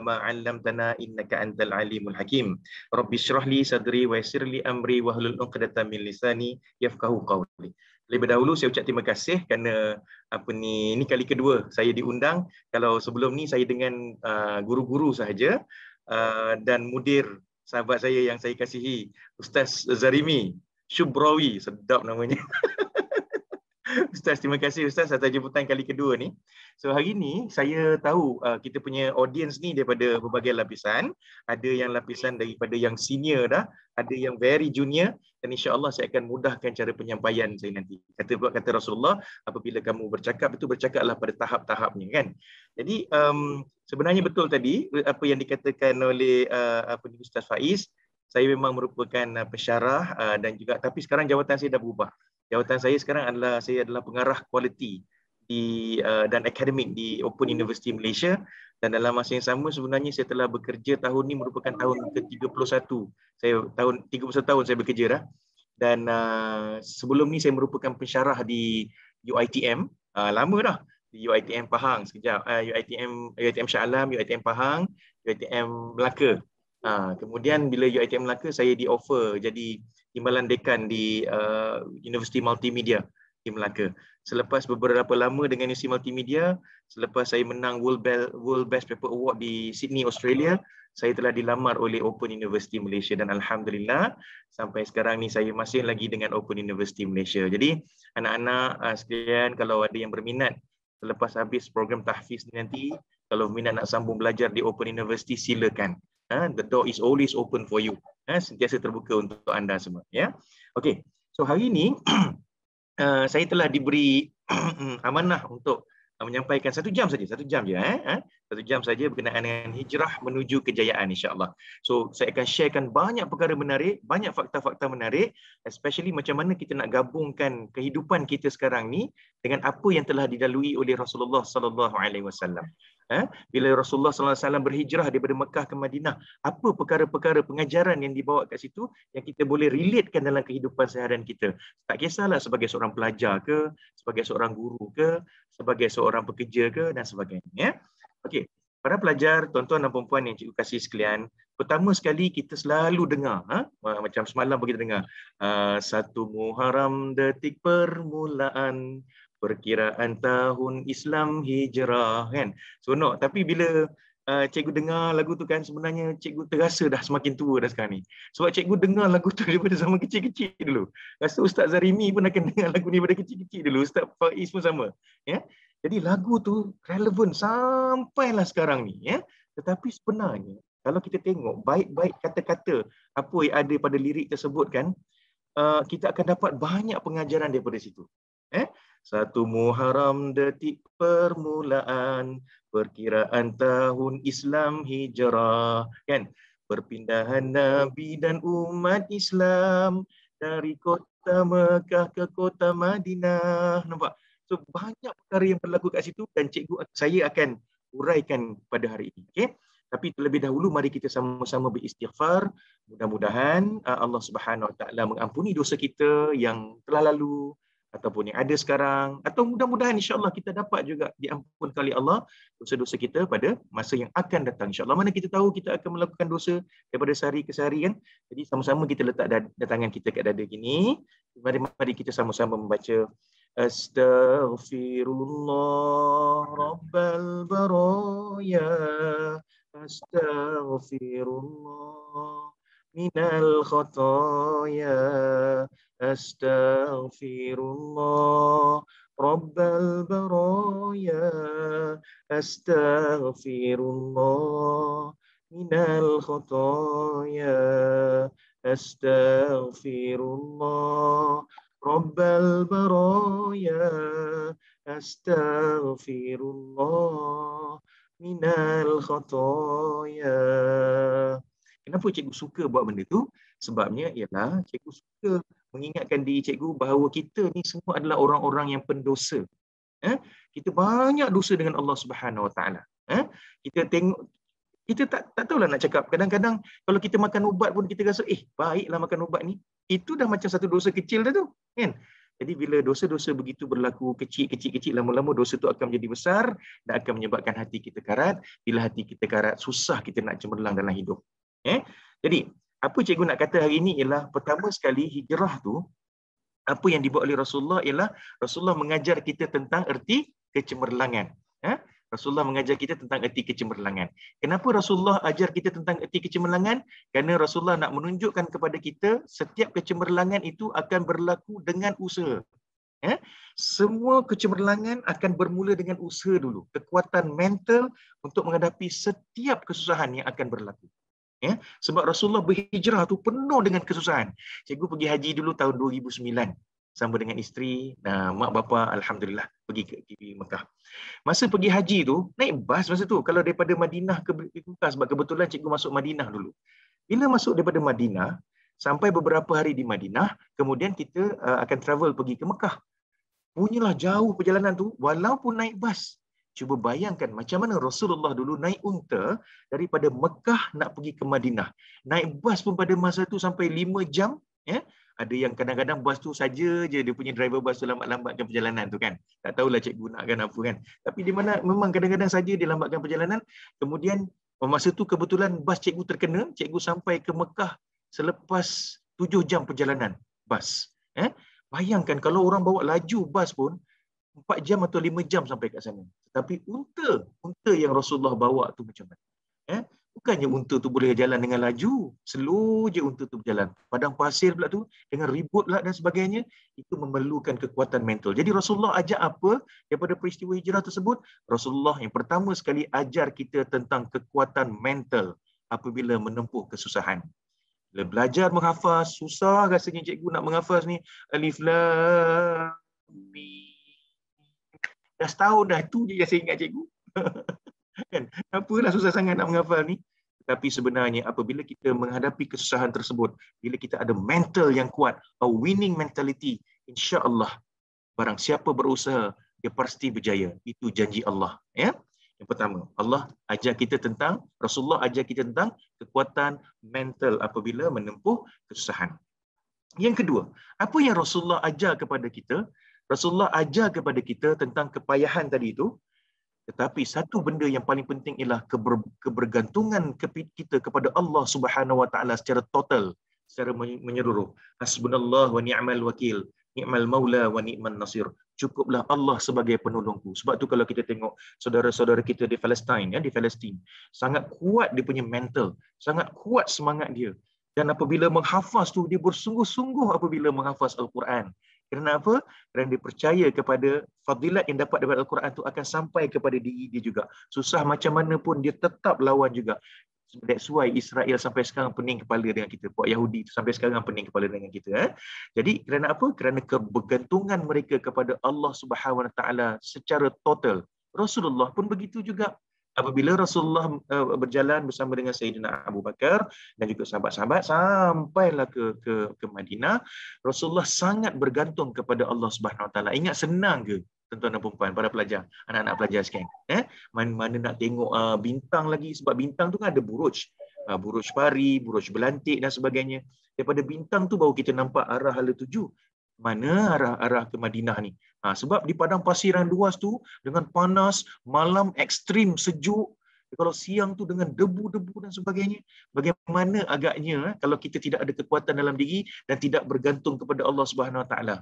ma 'allamtana innaka antal alimul hakim. Rabbi shrah li sadri wa yassir li amri wahlul 'uqdatam min lisani yafqahu qawli. Lebih dahulu saya ucap terima kasih kerana ini kali kedua saya diundang. Kalau sebelum ni saya dengan guru-guru sahaja dan mudir sahabat saya yang saya kasihi, Ustaz Zarimi Syubrawi, sedap namanya. Ustaz, terima kasih Ustaz atas jemputan kali kedua ni. So hari ni saya tahu kita punya audience ni daripada berbagai lapisan. Ada yang lapisan daripada yang senior dah, ada yang very junior, dan insya-Allah saya akan mudahkan cara penyampaian saya nanti. Kata Rasulullah, apabila kamu bercakap itu bercakaplah pada tahap-tahapnya kan. Jadi sebenarnya betul tadi apa yang dikatakan oleh Ustaz Faiz. Saya memang merupakan pensyarah dan juga, tapi sekarang jawatan saya dah berubah. Jawatan saya sekarang adalah saya adalah pengarah kualiti dan akademik di Open University Malaysia, dan dalam masa yang sama sebenarnya saya telah bekerja tahun ni merupakan tahun ke-31. Saya tahun 31 tahun saya bekerja dah. Dan sebelum ni saya merupakan pensyarah di UiTM, lama dah di UiTM Pahang sekejap, UiTM Shah Alam, UiTM Pahang, UiTM Melaka. Kemudian bila UiTM Melaka saya di offer jadi timbalan dekan di Universiti Multimedia di Melaka. Selepas beberapa lama dengan Universiti Multimedia, selepas saya menang World Best Paper Award di Sydney, Australia, saya telah dilamar oleh Open University Malaysia, dan alhamdulillah sampai sekarang ni saya masih lagi dengan Open University Malaysia. Jadi anak-anak sekalian, kalau ada yang berminat selepas habis program tahfiz nanti, kalau minat nak sambung belajar di Open University, silakan. The door is always open for you. Sentiasa terbuka untuk anda semua. Ya, okey. So hari ini saya telah diberi amanah untuk menyampaikan 1 jam saja, 1 jam je, 1 jam saja berkenaan dengan hijrah menuju kejayaan, insya-Allah. So saya akan sharekan banyak perkara menarik, banyak fakta-fakta menarik, especially macam mana kita nak gabungkan kehidupan kita sekarang ni dengan apa yang telah dilalui oleh Rasulullah sallallahu alaihi wasallam. Bila Rasulullah sallallahu alaihi wasallam berhijrah daripada Mekah ke Madinah, apa perkara-perkara pengajaran yang dibawa kat situ yang kita boleh relatekan dalam kehidupan seharian kita. Tak kisahlah sebagai seorang pelajar ke, sebagai seorang guru ke, sebagai seorang pekerja ke, dan sebagainya. Ya? Okey, para pelajar, tuan-tuan dan puan-puan yang cikgu kasih sekalian, pertama sekali kita selalu dengar, macam semalam kita dengar, 1 Muharram detik permulaan perkiraan tahun Islam hijrah, kan? Seronok. Tapi bila cikgu dengar lagu tu kan, sebenarnya cikgu terasa dah semakin tua dah sekarang ni. Sebab cikgu dengar lagu tu daripada zaman kecil-kecil dulu. Rasa Ustaz Zarimi pun akan dengar lagu ni daripada kecil-kecil dulu. Ustaz Faiz pun sama. Ya? Jadi lagu tu relevan sampailah sekarang ni. Ya? Tetapi sebenarnya, kalau kita tengok baik-baik kata-kata apa yang ada pada lirik tersebut kan, kita akan dapat banyak pengajaran daripada situ. 1 Muharram detik permulaan perkiraan tahun Islam hijrah, kan? Perpindahan Nabi dan umat Islam dari kota Mekah ke kota Madinah. Nampak? So banyak perkara yang berlaku kat situ, dan saya akan uraikan pada hari ini. Okey? Tapi terlebih dahulu mari kita sama-sama beristighfar. Mudah-mudahan Allah Subhanahu Wa Taala mengampuni dosa kita yang telah lalu ataupun yang ada sekarang, atau mudah-mudahan insya-Allah kita dapat juga diampunkan oleh Allah dosa-dosa kita pada masa yang akan datang, insya-Allah. Mana kita tahu kita akan melakukan dosa daripada sehari ke sehari, kan? Jadi sama-sama kita letak tangan kita kat dada gini. Mari kita sama-sama membaca Astaghfirullah Rabbal Baraya, Astaghfirullah minal khataya, Astaghfirullah Rabbal Baraya, Astaghfirullah minal khataya, Astaghfirullah Rabbal Baraya, Astaghfirullah minal khataya. Kenapa cikgu suka buat benda tu? Sebabnya ialah cikgu suka mengingatkan diri cikgu bahawa kita ni semua adalah orang-orang yang pendosa. Kita banyak dosa dengan Allah Subhanahu Wa Taala. Kita tengok, kita tak tahulah nak cakap. Kadang-kadang kalau kita makan ubat pun kita rasa baiklah makan ubat ni. Itu dah macam satu dosa kecil dah tu, kan? Jadi bila dosa-dosa begitu berlaku kecil-kecil, lama-lama dosa itu akan menjadi besar dan akan menyebabkan hati kita karat. Bila hati kita karat, susah kita nak cemerlang dalam hidup. Jadi, apa cikgu nak kata hari ini ialah pertama sekali hijrah tu, apa yang dibuat oleh Rasulullah ialah Rasulullah mengajar kita tentang erti kecemerlangan. Rasulullah mengajar kita tentang erti kecemerlangan. Kenapa Rasulullah ajar kita tentang erti kecemerlangan? Kerana Rasulullah nak menunjukkan kepada kita setiap kecemerlangan itu akan berlaku dengan usaha. Semua kecemerlangan akan bermula dengan usaha dulu. Kekuatan mental untuk menghadapi setiap kesusahan yang akan berlaku. Sebab Rasulullah berhijrah tu penuh dengan kesusahan. Cikgu pergi haji dulu tahun 2009 sama dengan isteri, mak bapa, alhamdulillah pergi ke Mekah. Masa pergi haji tu, naik bas masa tu. Kalau daripada Madinah ke Mekah, sebab kebetulan cikgu masuk Madinah dulu. Bila masuk daripada Madinah, sampai beberapa hari di Madinah, kemudian kita akan travel pergi ke Mekah. Punyalah jauh perjalanan tu, walaupun naik bas. Cuba bayangkan macam mana Rasulullah dulu naik unta daripada Mekah nak pergi ke Madinah. Naik bas pun pada masa tu sampai 5 jam. Ada yang kadang-kadang bas tu saja je dia punya driver bas tu lambat-lambatkan perjalanan tu kan. Tak tahulah cikgu nakkan apa kan. Tapi di mana memang kadang-kadang saja dia lambatkan perjalanan. Kemudian masa tu kebetulan bas cikgu terkena. Cikgu sampai ke Mekah selepas 7 jam perjalanan bas. Bayangkan kalau orang bawa laju bas pun 4 jam atau 5 jam sampai kat sana. Tetapi unta yang Rasulullah bawa tu macam mana? Bukannya unta tu boleh jalan dengan laju, slow je unta tu berjalan. Padang pasir pula tu dengan ribut pula dan sebagainya, itu memerlukan kekuatan mental. Jadi Rasulullah ajar apa daripada peristiwa hijrah tersebut? Rasulullah yang pertama sekali ajar kita tentang kekuatan mental apabila menempuh kesusahan. Bila belajar menghafaz, susah rasanya cikgu nak menghafaz ni. Alif Lam Mim. Dah setahun dah, tu je yang saya ingat cikgu. Kan? Apalah susah sangat nak menghafal ni. Tapi sebenarnya apabila kita menghadapi kesusahan tersebut, bila kita ada mental yang kuat, a winning mentality, insya-Allah barang siapa berusaha, dia pasti berjaya. Itu janji Allah. Yang pertama, Allah ajar kita tentang, Rasulullah ajar kita tentang kekuatan mental apabila menempuh kesusahan. Yang kedua, apa yang Rasulullah ajar kepada kita? Rasulullah ajar kepada kita tentang kepayahan tadi itu. Tetapi satu benda yang paling penting ialah kebergantungan kita kepada Allah Subhanahu Wa Taala secara total, secara menyeluruh. Hasbunallah wa ni'mal wakil, ni'mal maula wa ni'man nasir. Cukuplah Allah sebagai penolongku. Sebab tu kalau kita tengok saudara-saudara kita di Palestin, di Palestin, sangat kuat dia punya mental, sangat kuat semangat dia. Dan apabila menghafaz tu, dia bersungguh-sungguh apabila menghafaz Al-Quran. Kerana apa? Kerana dia percaya kepada fadilat yang dapat daripada Al-Quran itu akan sampai kepada diri dia juga. Susah macam mana pun dia tetap lawan juga. That's why Israel sampai sekarang pening kepala dengan kita. Puak Yahudi sampai sekarang pening kepala dengan kita. Jadi kerana apa? Kerana kebergantungan mereka kepada Allah Subhanahu Wa Taala secara total. Rasulullah pun begitu juga. Apabila Rasulullah berjalan bersama dengan Sayyidina Abu Bakar dan juga sahabat-sahabat sampailah ke Madinah, Rasulullah sangat bergantung kepada Allah Subhanahu Wa Taala. Ingat senang ke tuan-tuan dan puan-puan, para pelajar, anak-anak pelajar sekalian? Mana nak tengok bintang lagi, sebab bintang tu kan ada buruj. Buruj Pari, buruj Belantik dan sebagainya. Daripada bintang tu baru kita nampak arah hala tuju. Mana arah ke Madinah ni? Sebab di padang pasir yang luas tu dengan panas, malam ekstrim sejuk, kalau siang tu dengan debu-debu dan sebagainya, bagaimana agaknya kalau kita tidak ada kekuatan dalam diri dan tidak bergantung kepada Allah Subhanahu Wa Taala.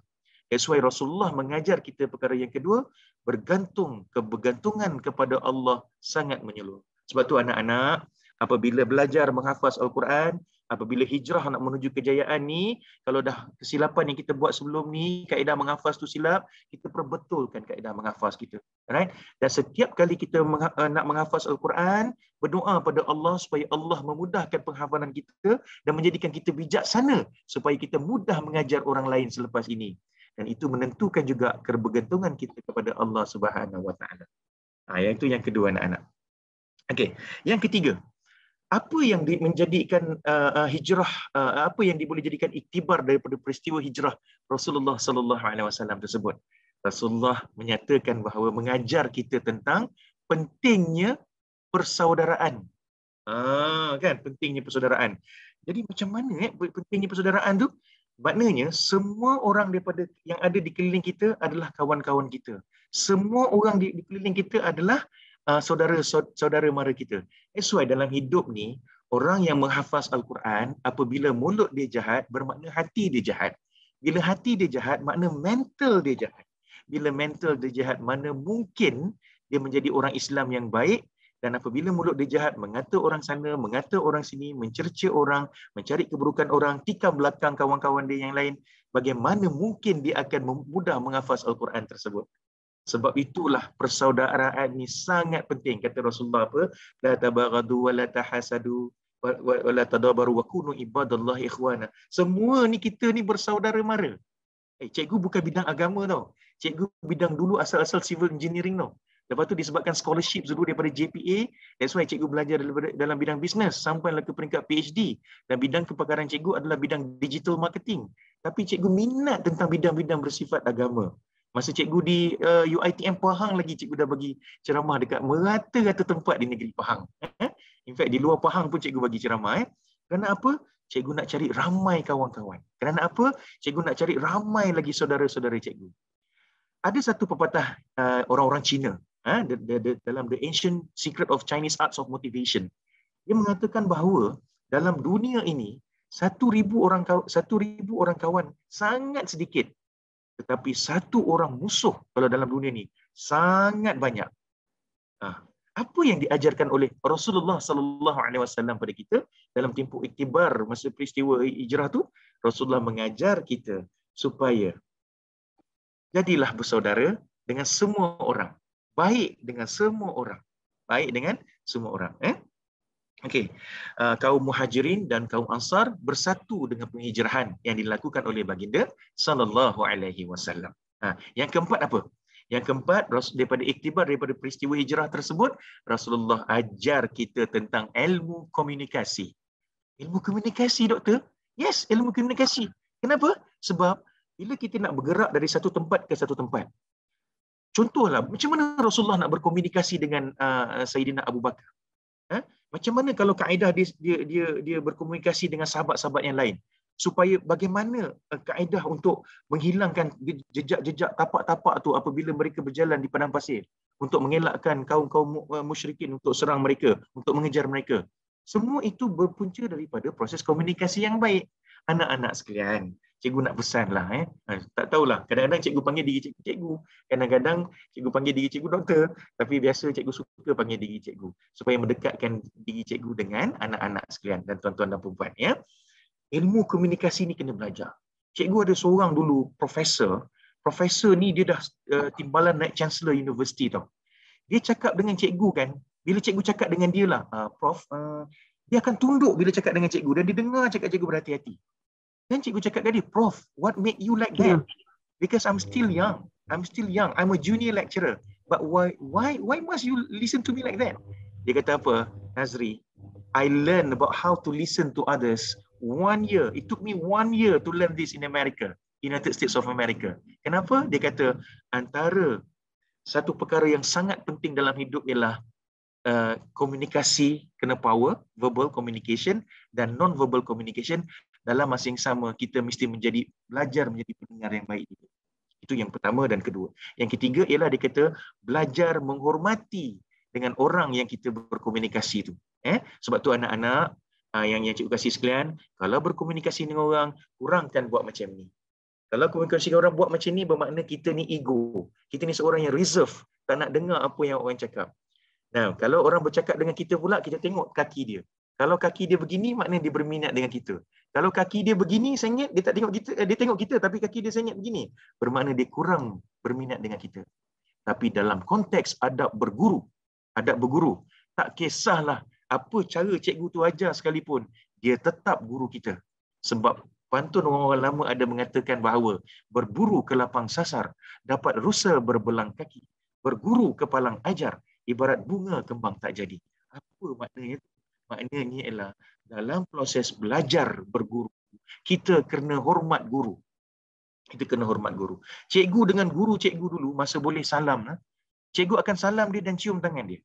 That's why Rasulullah mengajar kita perkara yang kedua, kebergantungan kepada Allah sangat menyeluruh. Sebab tu anak-anak apabila belajar menghafaz Al-Quran, apabila hijrah nak menuju kejayaan ni, kalau dah kesilapan yang kita buat sebelum ni, kaedah menghafaz tu silap, kita perbetulkan kaedah menghafaz kita. Right? Dan setiap kali kita nak menghafaz Al-Quran, berdoa pada Allah supaya Allah memudahkan penghafalan kita dan menjadikan kita bijaksana supaya kita mudah mengajar orang lain selepas ini. Dan itu menentukan juga kebergantungan kita kepada Allah Subhanahu Wa Taala. Yang itu yang kedua anak-anak. Okey, yang ketiga, apa yang menjadikan hijrah, apa yang boleh jadikan iktibar daripada peristiwa hijrah Rasulullah sallallahu alaihi wasallam tersebut? Rasulullah menyatakan bahawa mengajar kita tentang pentingnya persaudaraan. Kan, pentingnya persaudaraan. Jadi macam mana pentingnya persaudaraan tu? Maknanya semua orang daripada yang ada di keliling kita adalah kawan-kawan kita. Semua orang di keliling kita adalah saudara mara kita. That's why dalam hidup ni, orang yang menghafaz Al-Quran, apabila mulut dia jahat, bermakna hati dia jahat. Bila hati dia jahat, makna mental dia jahat. Bila mental dia jahat, mana mungkin dia menjadi orang Islam yang baik. Dan apabila mulut dia jahat, mengata orang sana, mengata orang sini, mencerca orang, mencari keburukan orang, tikam belakang kawan-kawan dia yang lain, bagaimana mungkin dia akan mudah menghafaz Al-Quran tersebut? Sebab itulah persaudaraan ni sangat penting. Kata Rasulullah apa? La tabaghadu wa la tahasadu wa la tadabaru wa kunu ibadallahi ikhwana. Semua ni kita ni bersaudara mara. Cikgu bukan bidang agama tau. Cikgu bidang dulu asal-asal civil engineering tau. Lepas tu disebabkan scholarship dulu daripada JPA, that's why cikgu belajar dalam bidang bisnes sampailah ke peringkat PhD. Dan bidang kepakaran cikgu adalah bidang digital marketing. Tapi cikgu minat tentang bidang-bidang bersifat agama. Masa cikgu di UiTM Pahang lagi, cikgu dah bagi ceramah dekat merata-rata tempat di negeri Pahang. In fact, di luar Pahang pun cikgu bagi ceramah. Kerana apa? Cikgu nak cari ramai kawan-kawan. Kerana apa? Cikgu nak cari ramai lagi saudara-saudara cikgu. Ada satu pepatah orang-orang Cina, dalam The Ancient Secret of Chinese Arts of Motivation. Dia mengatakan bahawa dalam dunia ini, 1,000 orang kawan sangat sedikit. Tetapi 1 orang musuh kalau dalam dunia ni sangat banyak. Apa yang diajarkan oleh Rasulullah sallallahu alaihi wasallam pada kita dalam tempoh iktibar masa peristiwa hijrah tu? Rasulullah mengajar kita supaya jadilah bersaudara dengan semua orang. Baik dengan semua orang. Baik dengan semua orang. Okey. Kaum Muhajirin dan kaum Ansar bersatu dengan penghijrahan yang dilakukan oleh baginda sallallahu alaihi wasallam. Yang keempat apa? Yang keempat, daripada iktibar daripada peristiwa hijrah tersebut, Rasulullah ajar kita tentang ilmu komunikasi. Ilmu komunikasi, doktor? Yes, ilmu komunikasi. Kenapa? Sebab bila kita nak bergerak dari satu tempat ke satu tempat, contohlah, macam mana Rasulullah nak berkomunikasi dengan Sayyidina Abu Bakar? Macam mana kalau kaedah dia berkomunikasi dengan sahabat-sahabat yang lain? Supaya bagaimana kaedah untuk menghilangkan jejak-jejak tapak-tapak tu apabila mereka berjalan di padang pasir, untuk mengelakkan kaum-kaum musyrikin untuk serang mereka, untuk mengejar mereka. Semua itu berpunca daripada proses komunikasi yang baik. Anak-anak sekalian, cikgu nak pesanlah. Tak tahulah, kadang-kadang cikgu panggil diri cikgu cikgu, kadang-kadang cikgu panggil diri cikgu doktor, tapi biasa cikgu suka panggil diri cikgu supaya mendekatkan diri cikgu dengan anak-anak sekalian dan tuan-tuan dan puan-puan. Ilmu komunikasi ni kena belajar. Cikgu ada seorang dulu profesor ni dia dah timbalan naik Chancellor University tau. Dia cakap dengan cikgu kan, bila cikgu cakap dengan dia lah, Prof, dia akan tunduk bila cakap dengan cikgu dan dia dengar cakap cikgu berhati-hati. Dan cikgu cakap kat dia, Prof, what made you like that? Because I'm still young. I'm a junior lecturer. But why must you listen to me like that? Dia kata apa? Nazri, I learned about how to listen to others 1 year. It took me 1 year to learn this in America, United States of America. Kenapa? Dia kata antara satu perkara yang sangat penting dalam hidup ialah komunikasi kena power, verbal communication dan non-verbal communication. Dalam masa yang sama, kita mesti belajar menjadi pendengar yang baik. Itu yang pertama dan kedua. Yang ketiga ialah dia kata belajar menghormati dengan orang yang kita berkomunikasi tu. Sebab tu anak-anak yang cikgu kasih sekalian, kalau berkomunikasi dengan orang, kurangkan buat macam ni. Kalau komunikasi dengan orang buat macam ni, bermakna kita ni ego. Kita ni seorang yang reserve, tak nak dengar apa yang orang cakap. Nah, kalau orang bercakap dengan kita pula, kita tengok kaki dia. Kalau kaki dia begini, maknanya dia berminat dengan kita. Kalau kaki dia begini, sengit, dia tak tengok kita, dia tengok kita tapi kaki dia sengit begini, bermakna dia kurang berminat dengan kita. Tapi dalam konteks adab berguru, tak kisahlah apa cara cikgu tu ajar sekalipun, dia tetap guru kita. Sebab pantun orang-orang lama ada mengatakan bahawa berburu ke lapang sasar dapat rusa berbelang kaki, berguru ke palang ajar ibarat bunga kembang tak jadi. Apa maknanya? Maknanya ialah dalam proses belajar berguru, kita kena hormat guru. Cikgu dengan guru cikgu dulu, masa boleh salam, cikgu akan salam dia dan cium tangan dia.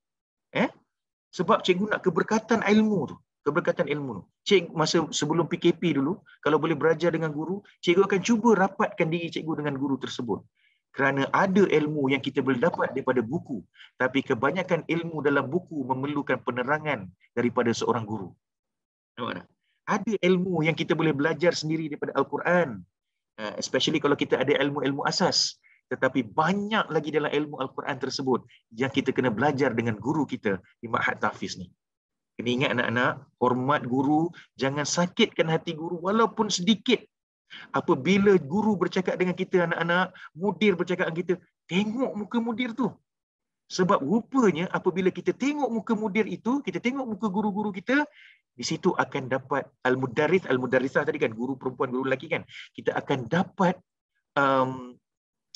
Sebab cikgu nak keberkatan ilmu tu. Keberkatan ilmu. Cikgu masa sebelum PKP dulu, kalau boleh belajar dengan guru, cikgu akan cuba rapatkan diri cikgu dengan guru tersebut. Kerana ada ilmu yang kita boleh dapat daripada buku, tapi kebanyakan ilmu dalam buku memerlukan penerangan daripada seorang guru. Nampak tak? Ada ilmu yang kita boleh belajar sendiri daripada Al-Quran, especially kalau kita ada ilmu-ilmu asas. Tetapi banyak lagi dalam ilmu Al-Quran tersebut yang kita kena belajar dengan guru kita di Ma'had Tahfiz ni. Kena ingat anak-anak, hormat guru, jangan sakitkan hati guru walaupun sedikit. Apabila guru bercakap dengan kita anak-anak, mudir bercakap dengan kita, tengok muka mudir tu. Sebab rupanya apabila kita tengok muka mudir itu, kita tengok muka guru-guru kita, di situ akan dapat al-mudarrisah tadi kan, guru perempuan, guru lelaki kan. Kita akan dapat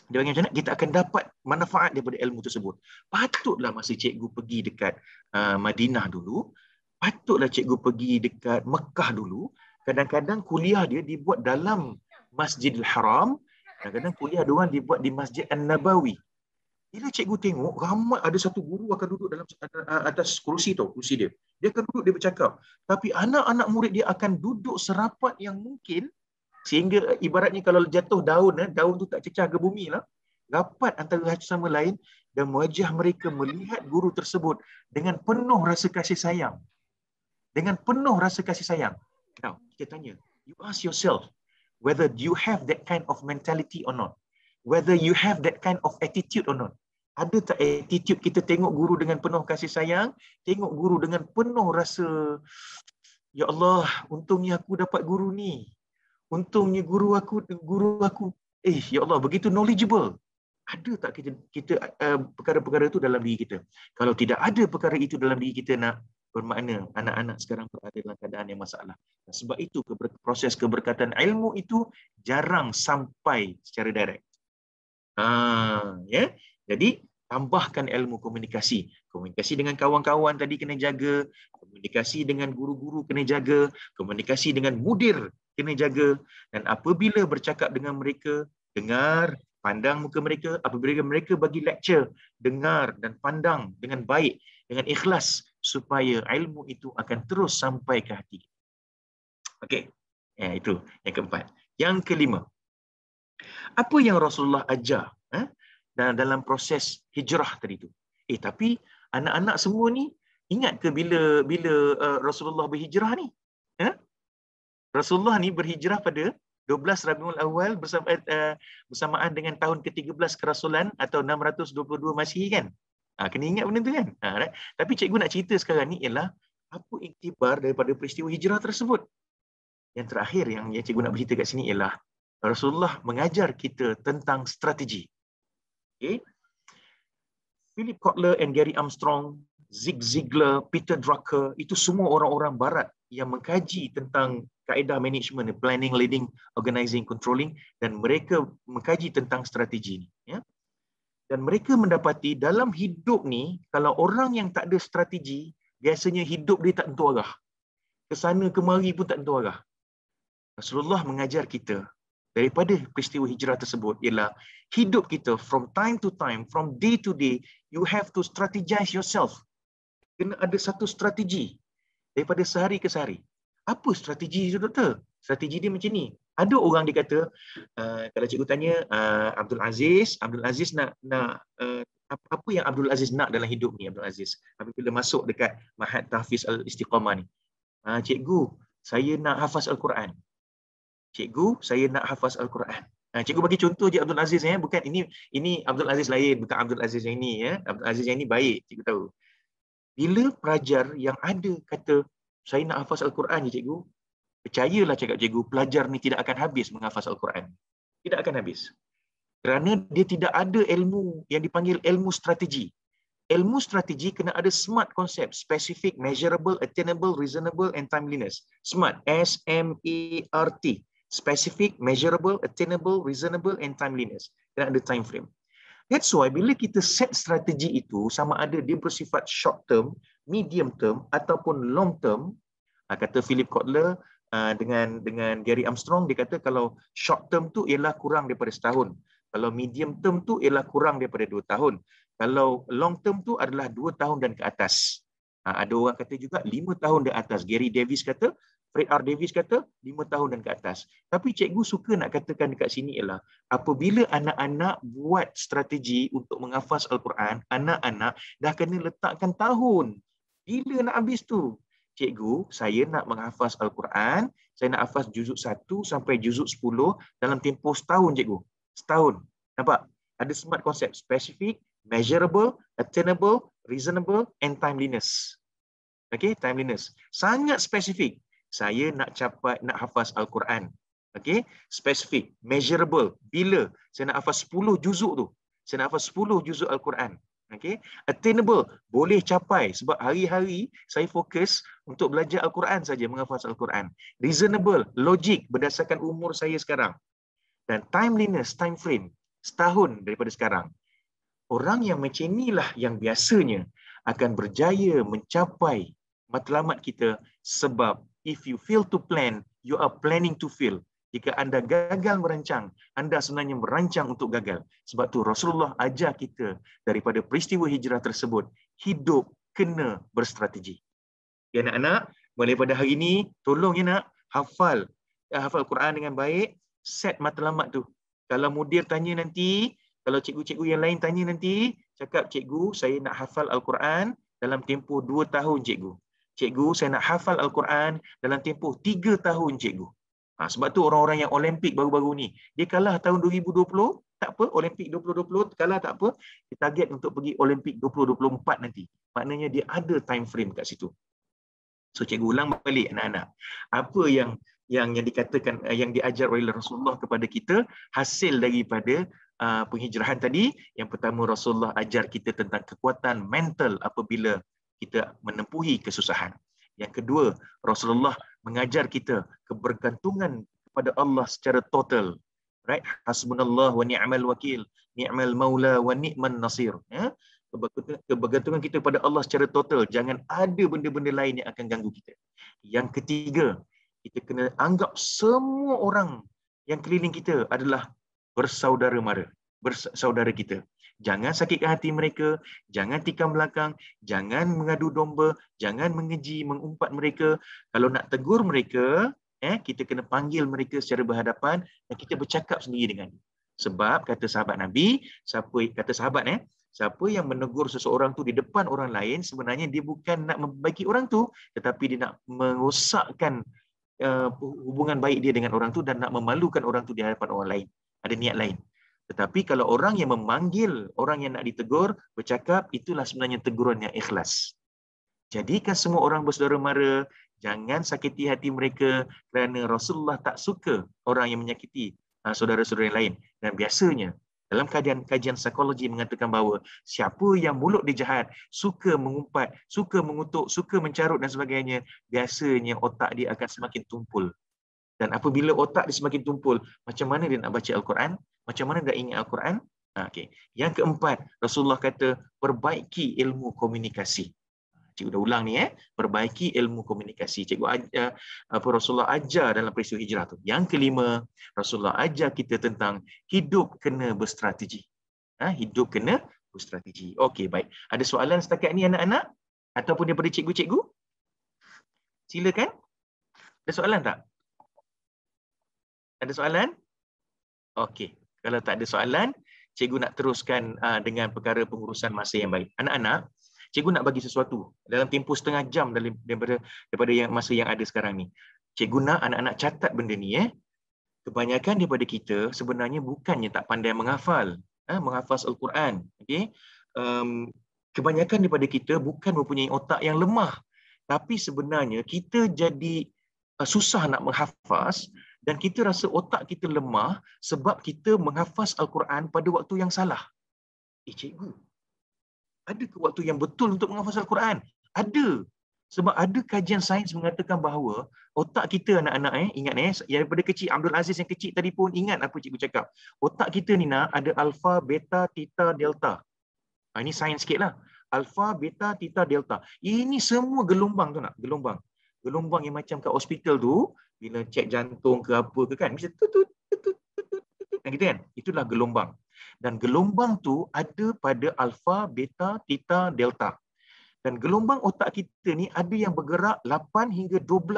dia panggil macam mana? Kita akan dapat manfaat daripada ilmu tersebut. Patutlah masa cikgu pergi dekat Madinah dulu, patutlah cikgu pergi dekat Mekah dulu. Kadang-kadang kuliah dia dibuat dalam Masjidil Haram, kadang-kadang kuliah diorang dibuat di Masjid An-Nabawi. Bila cikgu tengok, ramai ada satu guru akan duduk dalam atas kerusi tau, kerusi dia. Dia akan duduk, dia bercakap. Tapi anak-anak murid dia akan duduk serapat yang mungkin, sehingga ibaratnya kalau jatuh daun, daun tu tak cecah ke bumi lah, rapat antara satu sama lain, dan wajah mereka melihat guru tersebut dengan penuh rasa kasih sayang. Dengan penuh rasa kasih sayang. Now, kita tanya, you ask yourself, whether you have that kind of mentality or not. Whether you have that kind of attitude or not. Ada tak attitude kita tengok guru dengan penuh kasih sayang, tengok guru dengan penuh rasa, ya Allah, untungnya aku dapat guru ni. Untungnya guru aku, ya Allah, begitu knowledgeable. Ada tak kita perkara-perkara itu dalam diri kita? Kalau tidak ada perkara itu dalam diri kita, nak bermakna anak-anak sekarang berada dalam keadaan yang masalah. Sebab itu proses keberkatan ilmu itu jarang sampai secara direct. Ya. Jadi tambahkan ilmu komunikasi. Komunikasi dengan kawan-kawan tadi kena jaga, komunikasi dengan guru-guru kena jaga, komunikasi dengan mudir kena jaga, dan apabila bercakap dengan mereka, dengar, pandang muka mereka. Apabila mereka bagi lecture, dengar dan pandang dengan baik, dengan ikhlas, supaya ilmu itu akan terus sampai ke hati. Okey. Itu yang keempat. Yang kelima, apa yang Rasulullah ajar dalam proses hijrah tadi tu? Tapi anak-anak semua ni ingat ke bila Rasulullah berhijrah ni? Rasulullah ni berhijrah pada 12 Rabiul Awal bersamaan dengan tahun ke-13 kerasulan atau 622 Masihi kan? Kena ingat benda tu kan? Tapi cikgu nak cerita sekarang ni ialah apa iktibar daripada peristiwa hijrah tersebut. Yang terakhir yang cikgu nak bercerita kat sini ialah Rasulullah mengajar kita tentang strategi. Okay? Philip Kotler and Gary Armstrong, Zig Ziglar, Peter Drucker, itu semua orang-orang barat yang mengkaji tentang kaedah management, planning, leading, organizing, controlling, dan mereka mengkaji tentang strategi ni. Ya? Dan mereka mendapati dalam hidup ni, kalau orang yang tak ada strategi, biasanya hidup dia tak tentu arah. Kesana kemari pun tak tentu arah. Rasulullah mengajar kita daripada peristiwa hijrah tersebut ialah hidup kita from time to time, from day to day, you have to strategize yourself. Kena ada satu strategi daripada sehari ke sehari. Apa strategi itu, doktor? Strategi dia macam ni. Ada orang dia kata, kalau cikgu tanya Abdul Aziz nak apa yang Abdul Aziz nak dalam hidup ni, Abdul Aziz? Apabila masuk dekat Ma'had Tahfiz Al-Istiqamah ni. Cikgu, saya nak hafaz Al-Quran. Cikgu, saya nak hafaz Al-Quran. Cikgu bagi contoh je Abdul Aziz, bukan ini Abdul Aziz lain, bukan Abdul Aziz yang ini, Abdul Aziz yang ini baik, cikgu tahu. Bila pelajar yang ada kata saya nak hafaz Al-Quran je cikgu, percayalah cakap cikgu, pelajar ni tidak akan habis menghafaz Al-Quran. Tidak akan habis. Kerana dia tidak ada ilmu yang dipanggil ilmu strategi. Ilmu strategi kena ada SMART konsep, specific, measurable, attainable, reasonable and timeliness. SMART, S-M-A-R-T. Specific, measurable, attainable, reasonable and timeliness. Kena ada time frame. That's why bila kita set strategi itu, sama ada dia bersifat short term, medium term ataupun long term, kata Philip Kotler dengan Gary Armstrong, dia kata kalau short term tu ialah kurang daripada setahun. Kalau medium term tu ialah kurang daripada 2 tahun. Kalau long term tu adalah 2 tahun dan ke atas. Ada orang kata juga 5 tahun di atas. Gary Davis kata, Fred R. Davis kata 5 tahun dan ke atas. Tapi cikgu suka nak katakan dekat sini ialah apabila anak-anak buat strategi untuk menghafaz Al-Quran, anak-anak dah kena letakkan tahun. Bila nak habis tu? Cikgu, saya nak menghafaz Al-Quran, saya nak hafaz juzuk 1 sampai juzuk 10 dalam tempoh setahun, cikgu. Setahun. Nampak? Ada smart konsep. Specific, measurable, attainable, reasonable, and timeliness. Okay, timeliness. Sangat spesifik. Saya nak capai, nak hafaz Al-Quran. Okay, spesifik, measurable. Bila? Saya nak hafaz 10 juzuk tu. Saya nak hafaz 10 juzuk Al-Quran. Okay, attainable. Boleh capai sebab hari-hari saya fokus untuk belajar Al-Quran saja, menghafaz Al-Quran. Reasonable, logik berdasarkan umur saya sekarang. Dan timeliness, time frame, setahun daripada sekarang. Orang yang macam inilah yang biasanya akan berjaya mencapai matlamat kita, sebab if you fail to plan, you are planning to fail. Jika anda gagal merancang, anda sebenarnya merancang untuk gagal. Sebab tu Rasulullah ajar kita daripada peristiwa hijrah tersebut, hidup kena berstrategi. Ya anak-anak, mulai pada hari ini, tolong ya nak, hafal Quran dengan baik, set matlamat tu. Kalau mudir tanya nanti, kalau cikgu-cikgu yang lain tanya nanti, cakap, cikgu, saya nak hafal Al-Quran dalam tempoh 2 tahun, cikgu. Cikgu, saya nak hafal Al-Quran dalam tempoh 3 tahun, cikgu. Sebab tu orang-orang yang Olimpik baru-baru ni, dia kalah tahun 2020, tak apa, Olimpik 2020 kalah tak apa, dia target untuk pergi Olimpik 2024 nanti. Maknanya dia ada time frame kat situ. So cikgu ulang balik anak-anak. Apa yang dikatakan, yang diajar oleh Rasulullah kepada kita, hasil daripada penghijrahan tadi. Yang pertama, Rasulullah ajar kita tentang kekuatan mental apabila kita menempuhi kesusahan. Yang kedua, Rasulullah mengajar kita kebergantungan kepada Allah secara total. Right? Hasbunallah wa ni'mal wakil, ni'mal maula wa ni'man nasir. Ya? Kebergantungan kita pada Allah secara total. Jangan ada benda-benda lain yang akan ganggu kita. Yang ketiga, kita kena anggap semua orang yang keliling kita adalah bersaudara mara, bersaudara kita. Jangan sakitkan hati mereka, jangan tikam belakang, jangan mengadu domba, jangan mengeji, mengumpat mereka. Kalau nak tegur mereka, kita kena panggil mereka secara berhadapan dan kita bercakap sendiri dengan dia. Sebab kata sahabat Nabi, siapa yang menegur seseorang tu di depan orang lain, sebenarnya dia bukan nak membaiki orang tu, tetapi dia nak merosakkan hubungan baik dia dengan orang tu dan nak memalukan orang tu di hadapan orang lain. Ada niat lain. Tetapi kalau orang yang memanggil orang yang nak ditegur, bercakap, itulah sebenarnya teguran yang ikhlas. Jadikan semua orang bersaudara mara, jangan sakiti hati mereka, kerana Rasulullah tak suka orang yang menyakiti saudara-saudara yang lain. Dan biasanya, dalam kajian psikologi mengatakan bahawa siapa yang mulut dia jahat, suka mengumpat, suka mengutuk, suka mencarut dan sebagainya, biasanya otak dia akan semakin tumpul. Dan apabila otak dia semakin tumpul, macam mana dia nak baca Al-Quran? Macam mana dia ingat Al-Quran? Okay. Yang keempat, Rasulullah kata, perbaiki ilmu komunikasi. Cikgu dah ulang ni, perbaiki ilmu komunikasi. Rasulullah ajar dalam peristiwa hijrah tu. Yang kelima, Rasulullah ajar kita tentang hidup kena berstrategi. Hidup kena berstrategi. Okey, baik. Ada soalan setakat ni anak-anak? Ataupun daripada cikgu-cikgu? Silakan. Ada soalan tak? Ada soalan? Okey. Kalau tak ada soalan, cikgu nak teruskan dengan perkara pengurusan masa yang baik. Anak-anak, cikgu nak bagi sesuatu dalam tempoh setengah jam daripada masa yang ada sekarang ni. Cikgu nak anak-anak catat benda ni. Kebanyakan daripada kita sebenarnya bukannya tak pandai menghafal, menghafaz Al-Quran. Okay? Kebanyakan daripada kita bukan mempunyai otak yang lemah, tapi sebenarnya kita jadi susah nak menghafaz. Dan kita rasa otak kita lemah sebab kita menghafaz Al-Quran pada waktu yang salah. Cikgu, ada ke waktu yang betul untuk menghafaz Al-Quran? Ada. Sebab ada kajian sains mengatakan bahawa otak kita anak-anak, ingat daripada kecil, Abdul Aziz yang kecil tadi pun ingat apa cikgu cakap. Otak kita ni ada alfa, beta, theta, delta. Ini sains sikit lah. Alfa, beta, theta, delta. Ini semua gelombang tu nak, gelombang. Gelombang yang macam kat hospital tu, bila cek jantung ke apa ke kan, bisa tutut, gitu kan? Itulah gelombang. Dan gelombang tu ada pada alfa, beta, theta, delta. Dan gelombang otak kita ni ada yang bergerak 8 hingga 12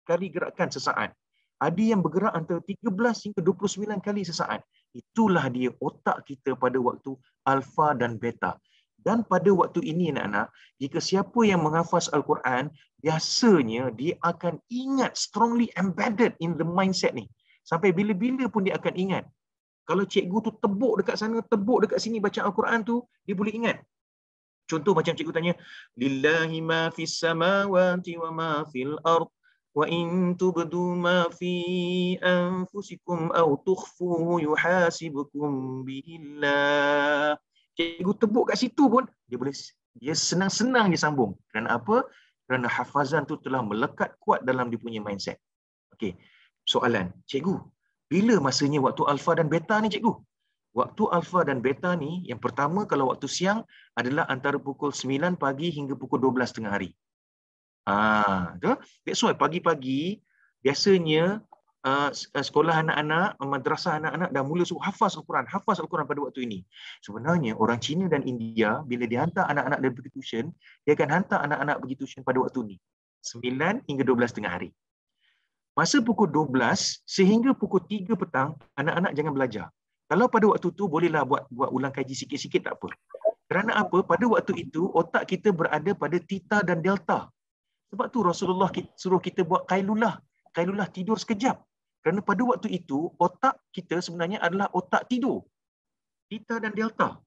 kali gerakan sesaat. Ada yang bergerak antara 13 hingga 29 kali sesaat. Itulah dia otak kita pada waktu alfa dan beta. Dan pada waktu ini anak-anak, jika siapa yang menghafaz Al-Quran, biasanya dia akan ingat, strongly embedded in the mindset ni. Sampai bila-bila pun dia akan ingat. Kalau cikgu tu tebuk dekat sana, tebuk dekat sini baca Al-Quran tu, dia boleh ingat. Contoh macam cikgu tanya, lillahi ma fis samawati wa ma fil ard wa in tubdu ma fi anfusikum aw tukhfuhu yuhasibukum billah. Cikgu tebuk kat situ pun dia senang-senang dia sambung. Kerana apa? Kerana hafazan tu telah melekat kuat dalam dia punya mindset. Okey. Soalan, cikgu, bila masanya waktu alfa dan beta ni cikgu? Waktu alfa dan beta ni, yang pertama kalau waktu siang adalah antara pukul 9 pagi hingga pukul 12 tengah hari. That's why pagi-pagi biasanya sekolah anak-anak, madrasah anak-anak dah mula suruh hafaz Al-Quran pada waktu ini. Sebenarnya orang Cina dan India bila dia hantar anak-anak dia pergi tuition, dia akan hantar anak-anak pergi tuition pada waktu ni. 9 hingga 12 tengah hari. Masa pukul 12 sehingga pukul 3 petang, anak-anak jangan belajar. Kalau pada waktu tu bolehlah buat ulang kaji sikit-sikit tak apa. Kerana apa? Pada waktu itu otak kita berada pada theta dan delta. Sebab tu Rasulullah suruh kita buat qailulah tidur sekejap. Kerana pada waktu itu otak kita sebenarnya adalah otak tidur. Theta dan delta.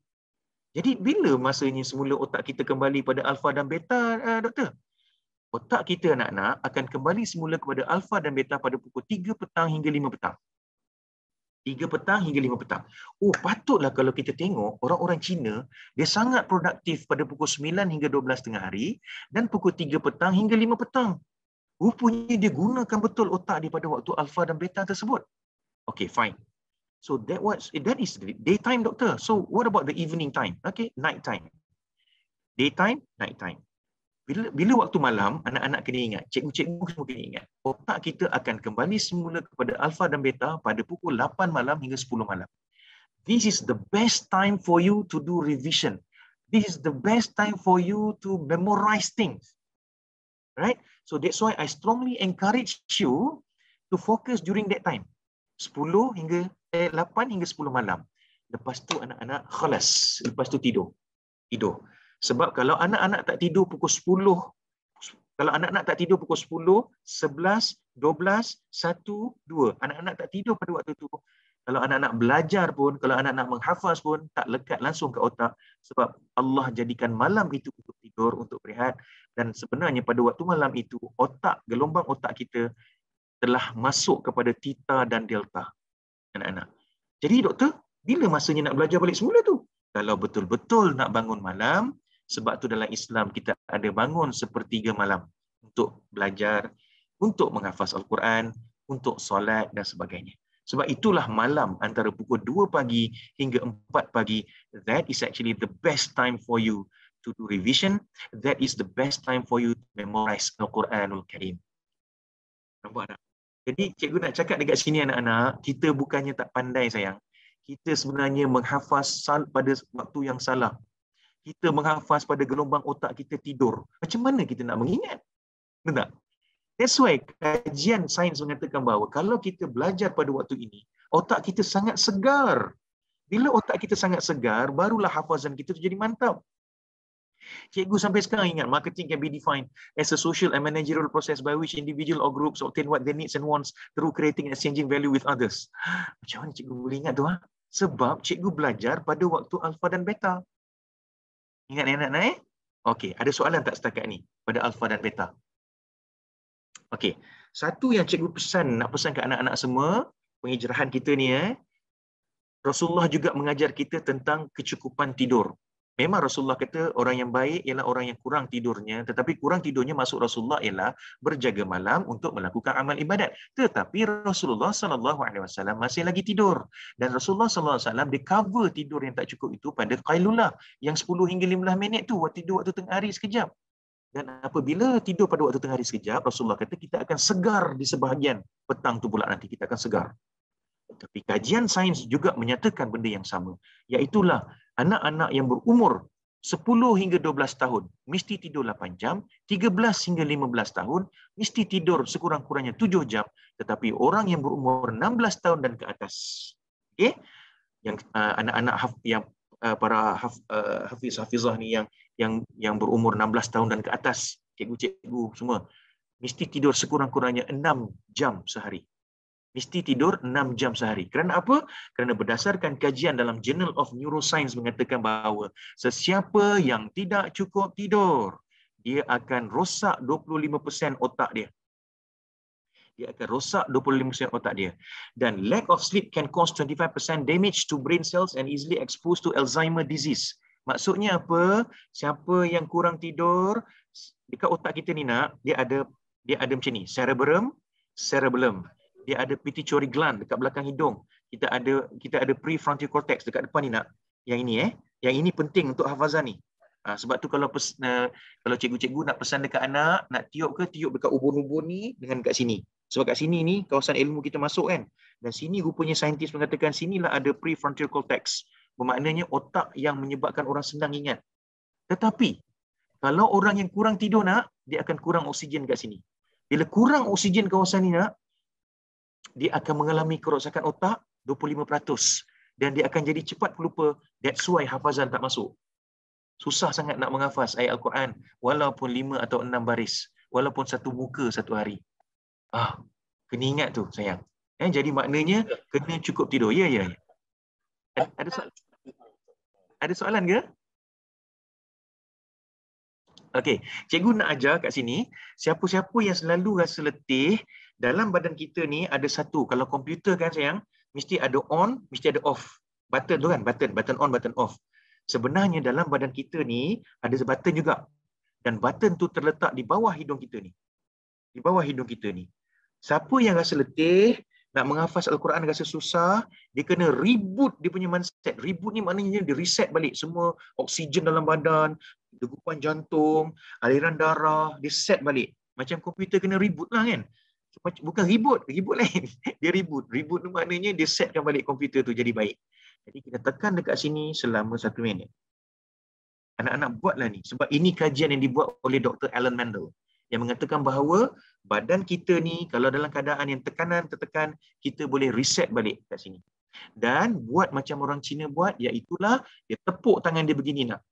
Jadi bila masanya semula otak kita kembali pada alfa dan beta, doktor? Otak kita anak-anak akan kembali semula kepada alfa dan beta pada pukul 3 petang hingga 5 petang. 3 petang hingga 5 petang. Patutlah kalau kita tengok orang-orang Cina, dia sangat produktif pada pukul 9 hingga 12 tengah hari dan pukul 3 petang hingga 5 petang. Rupanya dia gunakan betul otak dia pada waktu alfa dan beta tersebut. Okay, fine. So that is daytime, doctor. So what about the evening time? Okay, night time. Daytime, night time. Bila waktu malam, anak-anak kena ingat, cikgu-cikgu semua kena ingat, otak kita akan kembali semula kepada alfa dan beta pada pukul 8 malam hingga 10 malam. This is the best time for you to do revision. This is the best time for you to memorize things. Right? So that's why I strongly encourage you to focus during that time. 8 hingga 10 malam. Lepas tu anak-anak khalas. Lepas tu tidur. Sebab kalau anak-anak tak tidur pukul 10, kalau anak-anak tak tidur pukul 10, 11, 12, 1, 2, anak-anak tak tidur pada waktu tu. Kalau anak-anak belajar pun, kalau anak-anak menghafaz pun, tak lekat langsung ke otak. Sebab Allah jadikan malam itu untuk tidur, untuk berehat. Dan sebenarnya pada waktu malam itu, gelombang otak kita telah masuk kepada theta dan delta. Anak-anak. Jadi doktor, bila masanya nak belajar balik semula tu? Kalau betul-betul nak bangun malam, sebab tu dalam Islam kita ada bangun sepertiga malam untuk belajar, untuk menghafaz Al-Quran, untuk solat dan sebagainya. Sebab itulah malam antara pukul 2 pagi hingga 4 pagi, that is actually the best time for you to do revision. That is the best time for you to memorize Al-Quranul Karim. Nampak tak? Jadi cikgu nak cakap dekat sini anak-anak, kita bukannya tak pandai sayang. Kita sebenarnya menghafaz pada waktu yang salah. Kita menghafaz pada gelombang otak kita tidur. Macam mana kita nak mengingat? Betul tak? That's why kajian sains mengatakan bahawa kalau kita belajar pada waktu ini, otak kita sangat segar. Bila otak kita sangat segar, barulah hafazan kita tu jadi mantap. Cikgu sampai sekarang ingat, marketing can be defined as a social and managerial process by which individual or groups obtain what they needs and wants through creating and exchanging value with others. Macam mana cikgu boleh ingat tu? Sebab cikgu belajar pada waktu alfa dan beta. Ingat anak-anak Okey, ada soalan tak setakat ni pada alfa dan beta? Okey, satu yang cikgu nak pesan ke anak-anak semua, pengijrahan kita ni Rasulullah juga mengajar kita tentang kecukupan tidur. Memang Rasulullah kata orang yang baik ialah orang yang kurang tidurnya, tetapi kurang tidurnya maksud Rasulullah ialah berjaga malam untuk melakukan amal ibadat. Tetapi Rasulullah SAW masih lagi tidur. Dan Rasulullah SAW dia cover tidur yang tak cukup itu pada qailulah yang 10 hingga 15 minit tu, tidur waktu tengah hari sekejap. Dan apabila tidur pada waktu tengah hari sekejap, Rasulullah kata kita akan segar di sebahagian petang tu pula nanti, kita akan segar. Tapi kajian sains juga menyatakan benda yang sama, iaitulah anak-anak yang berumur 10 hingga 12 tahun mesti tidur 8 jam, 13 hingga 15 tahun mesti tidur sekurang-kurangnya 7 jam, tetapi orang yang berumur 16 tahun dan ke atas, okey, yang anak-anak yang para hafiz-hafizah ni yang berumur 16 tahun dan ke atas, cikgu-cikgu semua mesti tidur sekurang-kurangnya 6 jam sehari. Mesti tidur 6 jam sehari. Kerana apa? Kerana berdasarkan kajian dalam Journal of Neuroscience mengatakan bahawa sesiapa yang tidak cukup tidur, dia akan rosak 25% otak dia. Dia akan rosak 25% otak dia. Dan lack of sleep can cause 25% damage to brain cells and easily exposed to Alzheimer disease. Maksudnya apa? Siapa yang kurang tidur, dekat otak kita ni nak, dia ada macam ni, cerebellum. Dia ada pituitary gland dekat belakang hidung. Kita ada prefrontal cortex dekat depan ni nak. Yang ini yang ini penting untuk hafazan ni. Sebab tu kalau cikgu-cikgu nak pesan dekat anak, nak tiup dekat ubun-ubun ni dengan kat sini. Sebab kat sini ni kawasan ilmu kita masuk kan. Dan sini rupanya saintis mengatakan sinilah ada prefrontal cortex. Bermaknanya otak yang menyebabkan orang senang ingat. Tetapi kalau orang yang kurang tidur nak, dia akan kurang oksigen kat sini. Bila kurang oksigen kawasan ni nak, dia akan mengalami kerosakan otak 25% dan dia akan jadi cepat pelupa. That's why hafazan tak masuk. Susah sangat nak menghafaz ayat Al-Quran walaupun 5 atau 6 baris, walaupun satu muka satu hari. Kena ingat tu sayang. Jadi maknanya kena cukup tidur. Ya. Ada soalan ke? Okey, cikgu nak ajar kat sini, siapa-siapa yang selalu rasa letih, dalam badan kita ni ada satu, kalau komputer kan sayang, mesti ada on, mesti ada off. Button tu kan, button on, button off. Sebenarnya dalam badan kita ni ada button juga. Dan button tu terletak di bawah hidung kita ni. Di bawah hidung kita ni. Siapa yang rasa letih, nak menghafaz Al-Quran rasa susah, dia kena reboot dia punya mindset. Reboot ni maknanya dia reset balik semua oksigen dalam badan, degupan jantung, aliran darah, dia set balik. Macam komputer kena reboot lah kan. Bukan reboot lain. Dia reboot. Reboot tu maknanya dia setkan balik komputer tu jadi baik. Jadi kita tekan dekat sini selama 1 minit. Anak-anak buatlah ni. Sebab ini kajian yang dibuat oleh Dr. Alan Mendel yang mengatakan bahawa badan kita ni kalau dalam keadaan yang tekanan tertekan, kita boleh reset balik kat sini. Dan buat macam orang Cina buat, iaitulah dia tepuk tangan dia begini nak.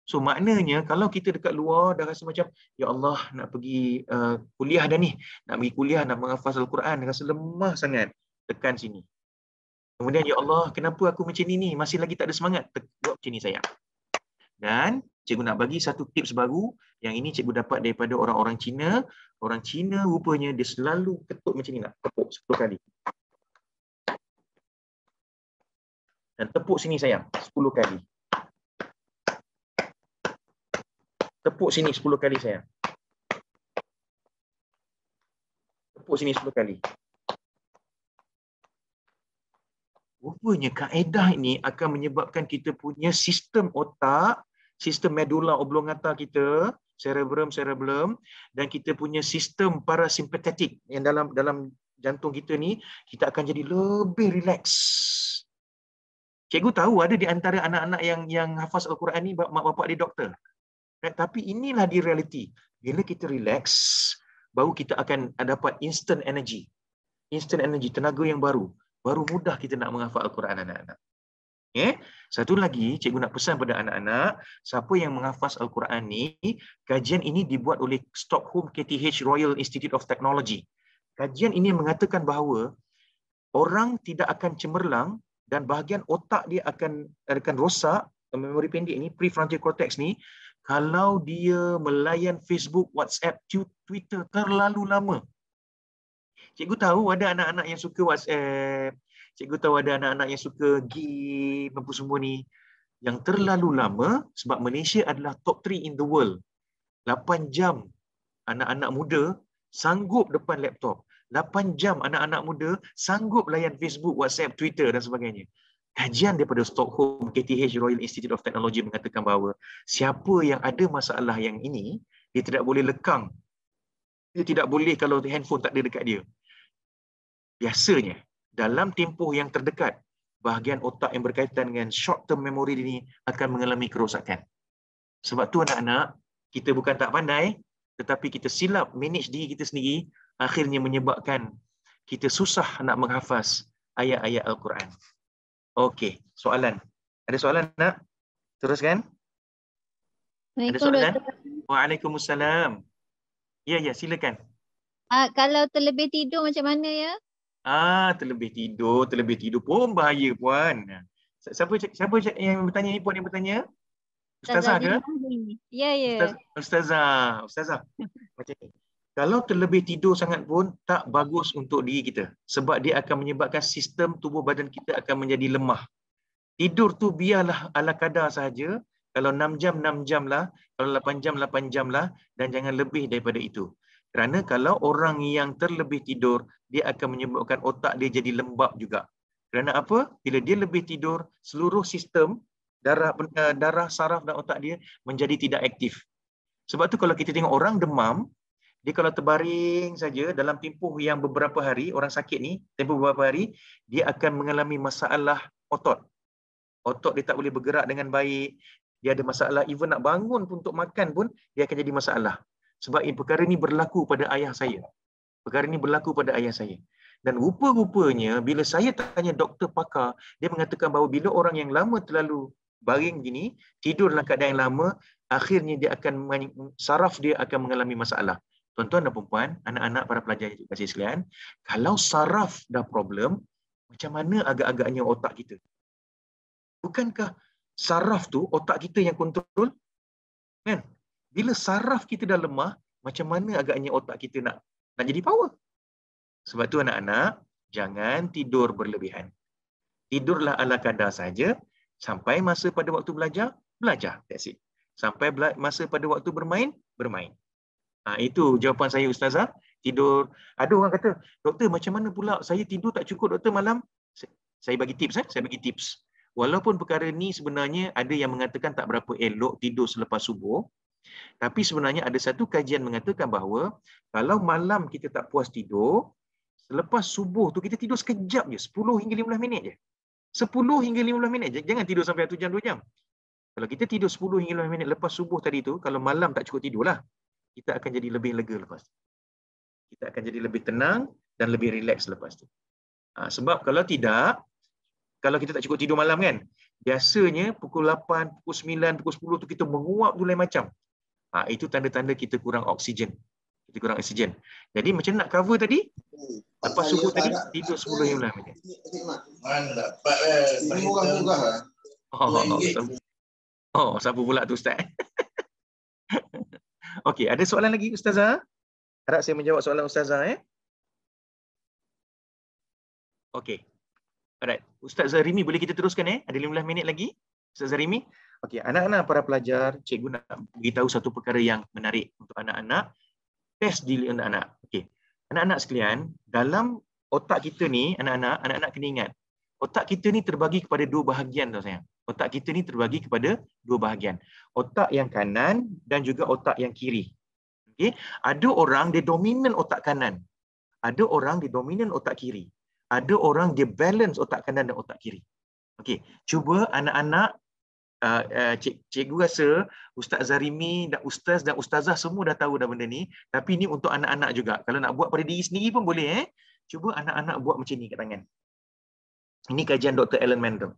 So maknanya kalau kita dekat luar dah rasa macam ya Allah nak pergi kuliah dah ni, nak pergi kuliah, nak menghafaz Al-Quran, rasa lemah sangat, tekan sini. Kemudian ya Allah kenapa aku macam ni masih lagi tak ada semangat, buat macam ni sayang. Dan cikgu nak bagi satu tips baru, yang ini cikgu dapat daripada orang-orang Cina. Orang Cina rupanya dia selalu ketuk macam ni nak, tepuk 10 kali. Dan tepuk sini sayang, 10 kali. Tepuk sini 10 kali sayang. Tepuk sini 10 kali. Rupanya kaedah ini akan menyebabkan kita punya sistem otak, sistem medulla oblongata kita, cerebellum, dan kita punya sistem parasimpatetik yang dalam jantung kita ni, kita akan jadi lebih relax. Cikgu tahu ada di antara anak-anak yang hafaz Al-Quran ni mak bapak dia doktor. Tapi inilah di realiti. Bila kita relax, baru kita akan dapat instant energy. Instant energy, tenaga yang baru. Baru mudah kita nak menghafal Al-Quran anak-anak. Satu lagi, cikgu nak pesan pada anak-anak, siapa yang menghafaz Al-Quran ni, kajian ini dibuat oleh Stockholm KTH Royal Institute of Technology. Kajian ini mengatakan bahawa orang tidak akan cemerlang dan bahagian otak dia akan rosak, memori pendek ni, prefrontal cortex ni, kalau dia melayan Facebook, WhatsApp, Twitter terlalu lama. Cikgu tahu ada anak-anak yang suka WhatsApp, cikgu tahu ada anak-anak yang suka game, apa semua ni. Yang terlalu lama, sebab Malaysia adalah top 3 in the world. 8 jam anak-anak muda sanggup depan laptop. 8 jam anak-anak muda sanggup layan Facebook, WhatsApp, Twitter dan sebagainya. Kajian daripada Stockholm KTH Royal Institute of Technology mengatakan bahawa siapa yang ada masalah yang ini, dia tidak boleh lekang. Dia tidak boleh kalau handphone tak ada dekat dia. Biasanya, dalam tempoh yang terdekat, bahagian otak yang berkaitan dengan short term memory ini akan mengalami kerosakan. Sebab tu anak-anak, kita bukan tak pandai, tetapi kita silap manage diri kita sendiri, akhirnya menyebabkan kita susah nak menghafaz ayat-ayat Al-Quran. Okey, soalan. Ada soalan nak? Teruskan. Ada soalan? Waalaikumsalam. Ya, silakan. Kalau terlebih tidur macam mana ya? Terlebih tidur pun bahaya puan. Siapa yang bertanya ni puan yang bertanya? Ustazah ke? Ya. Ustazah. Macam ni. Kalau terlebih tidur sangat pun tak bagus untuk diri kita. Sebab dia akan menyebabkan sistem tubuh badan kita akan menjadi lemah. Tidur tu biarlah ala kadar sahaja. Kalau 6 jam, 6 jam lah. Kalau 8 jam, 8 jam lah. Dan jangan lebih daripada itu. Kerana kalau orang yang terlebih tidur, dia akan menyebabkan otak dia jadi lembab juga. Kerana apa? Bila dia lebih tidur, seluruh sistem darah saraf dan otak dia menjadi tidak aktif. Sebab tu kalau kita tengok orang demam, dia kalau terbaring saja dalam tempoh yang beberapa hari, orang sakit ni, tempoh beberapa hari, dia akan mengalami masalah otot. Otot dia tak boleh bergerak dengan baik, dia ada masalah, even nak bangun pun untuk makan pun, dia akan jadi masalah. Sebab perkara ini berlaku pada ayah saya. Dan rupa-rupanya, bila saya tanya doktor pakar, dia mengatakan bahawa bila orang yang lama terlalu baring gini, tidur dalam keadaan yang lama, akhirnya dia akan saraf dia akan mengalami masalah. Tuan-tuan dan puan-puan, anak-anak, para pelajar yang kasih sekalian, kalau saraf dah problem, macam mana agak-agaknya otak kita? Bukankah saraf tu otak kita yang kontrol? Kan? Bila saraf kita dah lemah, macam mana agaknya otak kita nak jadi power? Sebab tu anak-anak, jangan tidur berlebihan. Tidurlah ala kadar saja, sampai masa pada waktu belajar. That's it. Sampai masa pada waktu bermain. Itu jawapan saya, Ustazah. Tidur. Ada orang kata, doktor macam mana pula saya tidur tak cukup doktor malam? Saya bagi tips. Walaupun perkara ni sebenarnya ada yang mengatakan tak berapa elok tidur selepas subuh, tapi sebenarnya ada satu kajian mengatakan bahawa kalau malam kita tak puas tidur, selepas subuh tu kita tidur sekejap je, 10 hingga 15 minit je. 10 hingga 15 minit je. Jangan tidur sampai 1 jam, 2 jam. Kalau kita tidur 10 hingga 15 minit lepas subuh tadi tu, kalau malam tak cukup tidurlah, kita akan jadi lebih lega lepas tu. Kita akan jadi lebih tenang dan lebih rileks lepas tu. Sebab kalau tidak, kalau kita tak cukup tidur malam kan, biasanya pukul 8, pukul 9, pukul 10 tu kita menguap tu lain macam. Itu tanda-tanda kita kurang oksigen. Jadi macam nak cover tadi, lepas subuh tadi, tidur 10 hingga 15 minit. Mana dapat murah-murah lah. Siapa pula tu Ustaz? Okey, ada soalan lagi Ustazah? Harap saya menjawab soalan Ustazah. Okey. Alright. Ustaz Zarimi, boleh kita teruskan Ada 15 minit lagi. Ustaz Zarimi. Okey, anak-anak para pelajar, cikgu nak beritahu satu perkara yang menarik untuk anak-anak. Test diri anak-anak. Okey. Anak-anak sekalian, dalam otak kita ni, anak-anak kena ingat. Otak kita ni terbagi kepada 2 bahagian tau sayang. Otak kita ni terbagi kepada 2 bahagian. Otak yang kanan dan juga otak yang kiri. Okey, ada orang dia dominan otak kanan. Ada orang dia dominan otak kiri. Ada orang dia balance otak kanan dan otak kiri. Okey, cuba anak-anak, cikgu rasa Ustaz Zarimi dan Ustaz dan Ustazah semua dah tahu dah benda ni, tapi ni untuk anak-anak juga. Kalau nak buat pada diri sendiri pun boleh Cuba anak-anak buat macam ni kat tangan. Ini kajian Dr. Alan Mendel.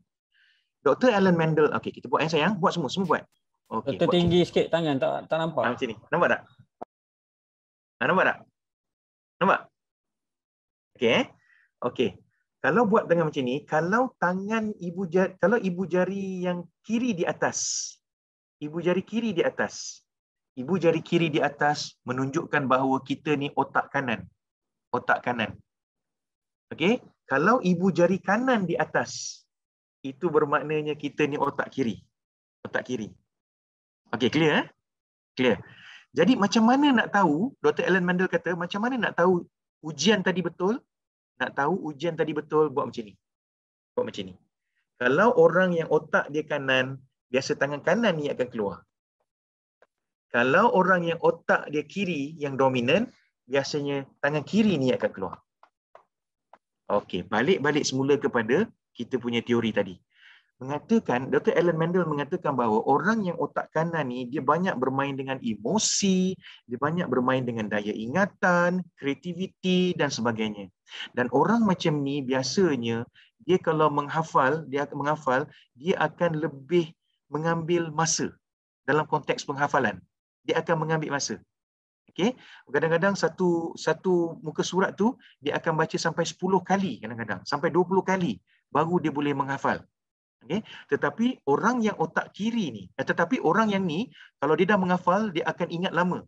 Dr. Alan Mendel, okey, kita buat sayang, buat semua buat. Okey. Doktor tinggi sikit tangan, tak nampak. Macam ni. Nampak tak? Nampak tak? Nampak? Okey. Okey. Kalau buat tangan macam ni, kalau tangan ibu jari yang kiri di atas. Ibu jari kiri di atas menunjukkan bahawa kita ni otak kanan. Okey, kalau ibu jari kanan di atas, itu bermaknanya kita ni otak kiri. Okey, clear? Clear. Jadi macam mana nak tahu, Dr. Alan Mendel kata, macam mana nak tahu ujian tadi betul? Nak tahu ujian tadi betul, buat macam ni. Kalau orang yang otak dia kanan, biasa tangan kanan ni akan keluar. Kalau orang yang otak dia kiri yang dominan, biasanya tangan kiri ni akan keluar. Okey, balik semula kepada kita punya teori tadi. Mengatakan, Dr. Alan Mendel mengatakan bahawa orang yang otak kanan ni, dia banyak bermain dengan emosi, dia banyak bermain dengan daya ingatan, kreativiti dan sebagainya. Dan orang macam ni biasanya, dia kalau menghafal, dia akan lebih mengambil masa dalam konteks penghafalan. Dia akan mengambil masa. Okey, kadang-kadang satu muka surat tu dia akan baca sampai 10 kali, kadang-kadang sampai 20 kali baru dia boleh menghafal. Okey, tetapi orang yang otak kiri ni, tetapi orang yang ni kalau dia dah menghafal dia akan ingat lama.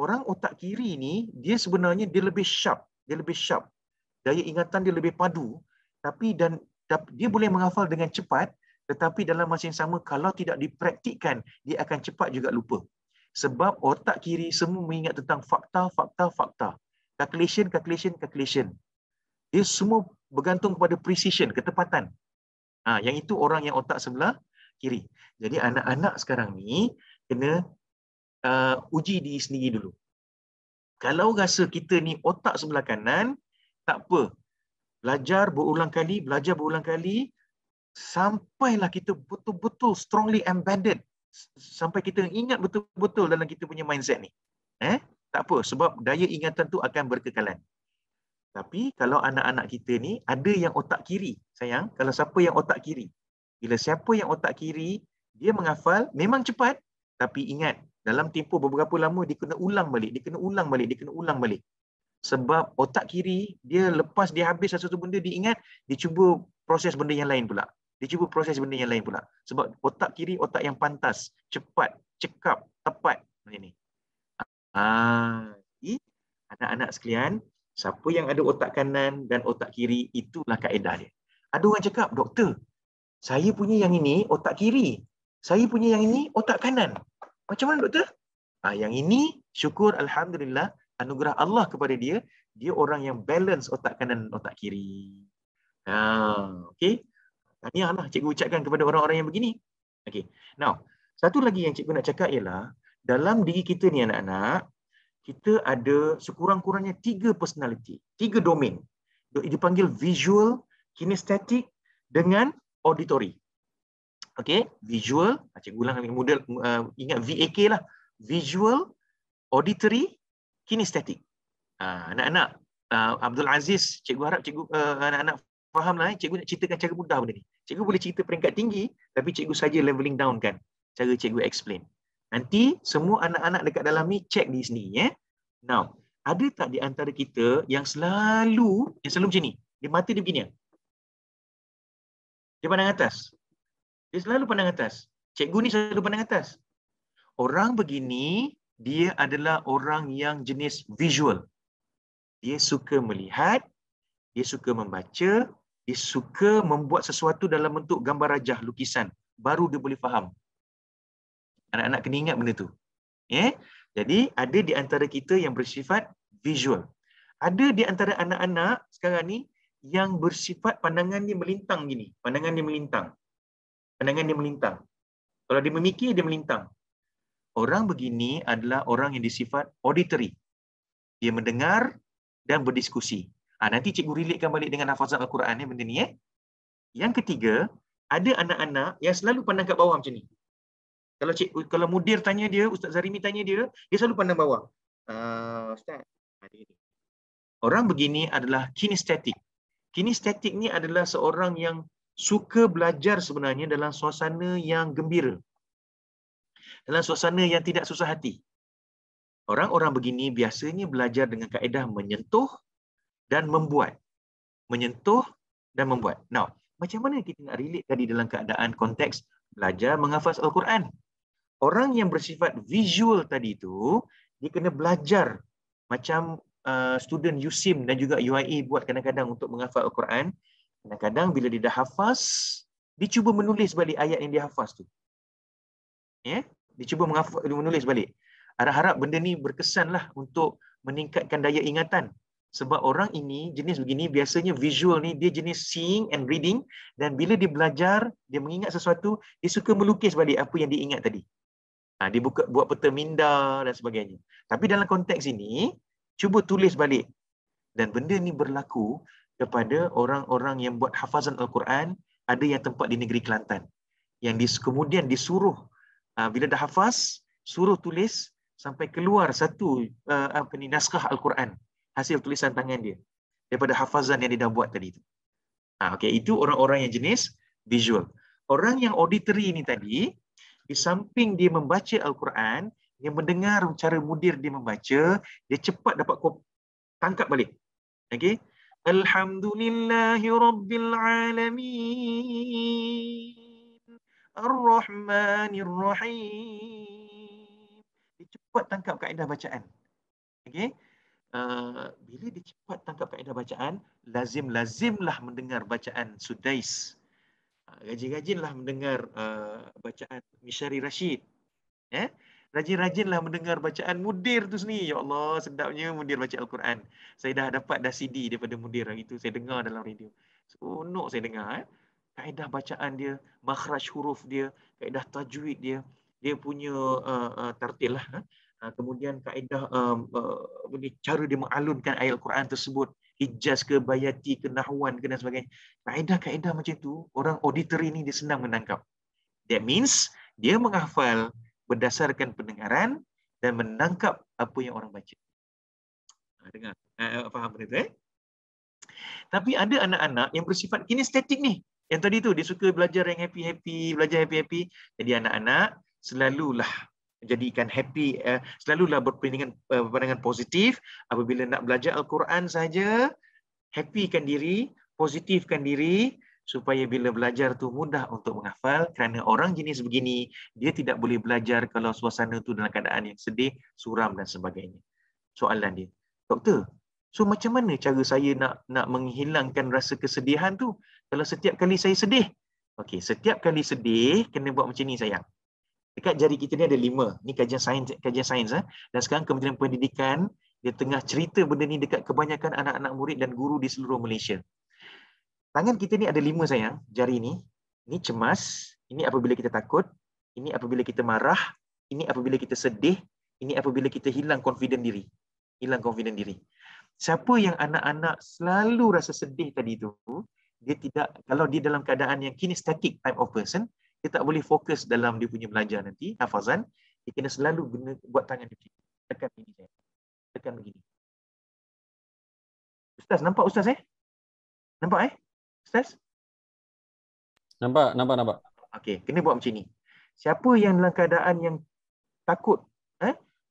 Orang otak kiri ni dia sebenarnya dia lebih sharp. Daya ingatan dia lebih padu, tapi dia boleh menghafal dengan cepat, tetapi dalam masa yang sama kalau tidak dipraktikkan dia akan cepat juga lupa. Sebab otak kiri semua mengingat tentang fakta. Calculation. Dia semua bergantung kepada precision, ketepatan. Yang itu orang yang otak sebelah kiri. Jadi anak-anak sekarang ni kena uji diri sendiri dulu. Kalau rasa kita ni otak sebelah kanan, tak apa. Belajar berulang kali, sampailah kita betul-betul strongly embedded. Sampai kita ingat betul-betul dalam kita punya mindset ni. Tak apa, sebab daya ingatan tu akan berkekalan. Tapi kalau anak-anak kita ni ada yang otak kiri, sayang, kalau siapa yang otak kiri, bila siapa yang otak kiri, dia menghafal memang cepat, tapi ingat, dalam tempoh beberapa lama dia kena ulang balik. Sebab otak kiri, dia lepas dia habis sesuatu benda, dia ingat, dia cuba proses benda yang lain pula. Sebab otak kiri, otak yang pantas, cepat, cekap, tepat. Macam ni. Anak-anak sekalian, siapa yang ada otak kanan dan otak kiri, itulah kaedah dia. Ada orang cakap, doktor, saya punya yang ini otak kiri, saya punya yang ini otak kanan. Macam mana doktor? Yang ini, syukur Alhamdulillah, anugerah Allah kepada dia, dia orang yang balance otak kanan dan otak kiri. Okey. Tahniahlah cikgu ucapkan kepada orang-orang yang begini. Okey. Now, satu lagi yang cikgu nak cakap ialah, dalam diri kita ni anak-anak, kita ada sekurang-kurangnya 3 personality, 3 domain. Dipanggil visual, kinesthetic dengan auditory. Okey, visual, cikgu ulang model ingat VAK lah. Visual, auditory, kinesthetic. Anak-anak, Abdul Aziz, cikgu harap cikgu anak-anak fahamlah. Cikgu nak ceritakan cara mudah benda ni. Cikgu boleh cerita peringkat tinggi, tapi cikgu saja leveling down kan cara cikgu explain. Nanti semua anak-anak dekat dalam ni check di sini. Now, ada tak di antara kita yang selalu macam ni? Dia mata dia begini. Dia pandang atas. Dia selalu pandang atas. Cikgu ni selalu pandang atas. Orang begini, dia adalah orang yang jenis visual. Dia suka melihat, dia suka membaca, dia suka membuat sesuatu dalam bentuk gambar rajah, lukisan. Baru dia boleh faham. Anak-anak kena ingat benda tu. Jadi, ada di antara kita yang bersifat visual. Ada di antara anak-anak sekarang ni yang bersifat pandangan dia melintang gini. Pandangan dia melintang. Kalau dia memikir, dia melintang. Orang begini adalah orang yang disifat auditory. Dia mendengar dan berdiskusi. Nanti cikgu relatekan balik dengan hafazan Al-Quran ni benda ni. Yang ketiga, ada anak-anak yang selalu pandang kat bawah macam ni. Kalau mudir tanya dia, Ustaz Zarimi tanya dia, dia selalu pandang bawah. Ustaz, orang begini adalah kinesthetic. Kinesthetic ni adalah seorang yang suka belajar sebenarnya dalam suasana yang gembira. Dalam suasana yang tidak susah hati. Orang-orang begini biasanya belajar dengan kaedah menyentuh dan membuat. Now, macam mana kita nak relate tadi dalam keadaan konteks belajar menghafaz Al-Quran? Orang yang bersifat visual tadi tu, dia kena belajar macam student USIM dan juga UIA buat kadang-kadang untuk menghafaz Al-Quran. Kadang-kadang bila dia dah hafaz, dia cuba menulis balik ayat yang dia hafaz tu. Dia cuba menulis balik. Harap-harap benda ni berkesanlah untuk meningkatkan daya ingatan. Sebab orang ini, jenis begini, biasanya visual ni, dia jenis seeing and reading. Dan bila dia belajar, dia mengingat sesuatu, dia suka melukis balik apa yang dia ingat tadi. Dia buat peta minda dan sebagainya. Tapi dalam konteks ini, cuba tulis balik. Dan benda ni berlaku kepada orang-orang yang buat hafazan Al-Quran, ada yang tempat di negeri Kelantan. Yang kemudian disuruh, bila dah hafaz, suruh tulis sampai keluar satu naskah Al-Quran, hasil tulisan tangan dia, daripada hafazan yang dia dah buat tadi itu. Okay, itu orang-orang yang jenis visual. Orang yang auditory ni tadi, di samping dia membaca Al-Quran, dia mendengar cara mudir dia membaca, dia cepat dapat tangkap balik. Okay? Alhamdulillahi Rabbil Alamin Ar-Rahmanir Rahim. Dia cepat tangkap kaedah bacaan. Okay? Bila dia cepat tangkap kaedah bacaan, lazimlah mendengar bacaan Sudais. Rajin-rajinlah mendengar bacaan Mishari Rashid. Rajin-rajinlah mendengar bacaan Mudir tu sendiri. Ya Allah, sedapnya Mudir baca Al-Quran. Saya dah dapat CD daripada Mudir hari itu. Saya dengar dalam radio. Seronok saya dengar. Kaedah bacaan dia, makhraj huruf dia, kaedah tajwid dia, dia punya tartil lah. Kemudian kaedah cara dia mengalunkan ayat Al-Quran tersebut, hijaz ke, bayati ke, nahwan ke dan sebagainya. Kaedah-kaedah macam tu, orang auditory ni dia senang menangkap. That means dia menghafal berdasarkan pendengaran dan menangkap apa yang orang baca. Dengar, faham benda tu Tapi ada anak-anak yang bersifat kinestetik ni. Yang tadi tu dia suka belajar yang happy-happy, belajar happy-happy. Jadi anak-anak selalulah jadikan happy, selalulah berpandangan positif. Apabila nak belajar Al-Quran saja, happykan diri, positifkan diri, supaya bila belajar tu mudah untuk menghafal. Kerana orang jenis begini, dia tidak boleh belajar kalau suasana tu dalam keadaan yang sedih, suram dan sebagainya. Soalan dia, doktor, so macam mana cara saya nak menghilangkan rasa kesedihan tu kalau setiap kali saya sedih? Okey, setiap kali sedih kena buat macam ni sayang. Dekat jari kita ni ada 5. Ni kajian sains. Dan sekarang Kementerian Pendidikan dia tengah cerita benda ni dekat kebanyakan anak-anak murid dan guru di seluruh Malaysia. Tangan kita ni ada 5 sayang, jari ni. Ini cemas, ini apabila kita takut, ini apabila kita marah, ini apabila kita sedih, ini apabila kita hilang confident diri. Siapa yang anak-anak selalu rasa sedih tadi tu, dia tidak, kalau dia dalam keadaan yang kinesthetic type of person, dia tak boleh fokus dalam dia punya belajar nanti, hafazan, dia kena selalu buat tangan dia begini. Tekan begini saya. Tekan begini. Ustaz, nampak Ustaz Nampak Ustaz? Nampak. Okey, kena buat macam ni. Siapa yang dalam keadaan yang takut,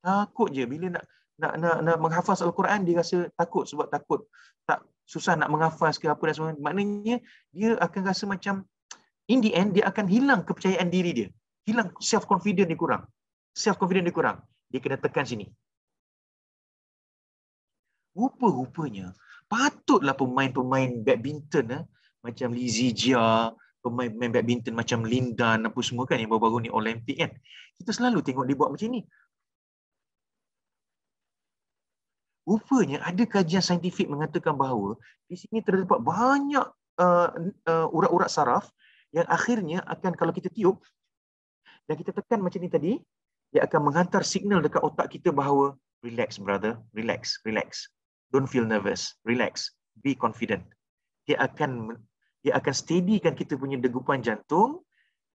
takut je bila nak menghafaz Al-Quran, dia rasa takut sebab takut tak susah nak menghafaz ke apa dan sebagainya. Maknanya dia akan rasa macam in the end dia akan hilang kepercayaan diri dia. Hilang self confidence dia kurang. Dia kena tekan sini. Rupa-rupanya patutlah pemain-pemain badminton macam Lee Zijia, pemain badminton macam Lin Dan apa semua kan yang baru-baru ni Olimpik kan. Kita selalu tengok dia buat macam ni. Rupanya ada kajian saintifik mengatakan bahawa di sini terdapat banyak urat-urat saraf yang akhirnya akan, kalau kita tiup dan kita tekan macam ni tadi, dia akan menghantar signal dekat otak kita bahawa relax brother, relax. Don't feel nervous, relax, be confident. Dia akan steadykan kita punya degupan jantung,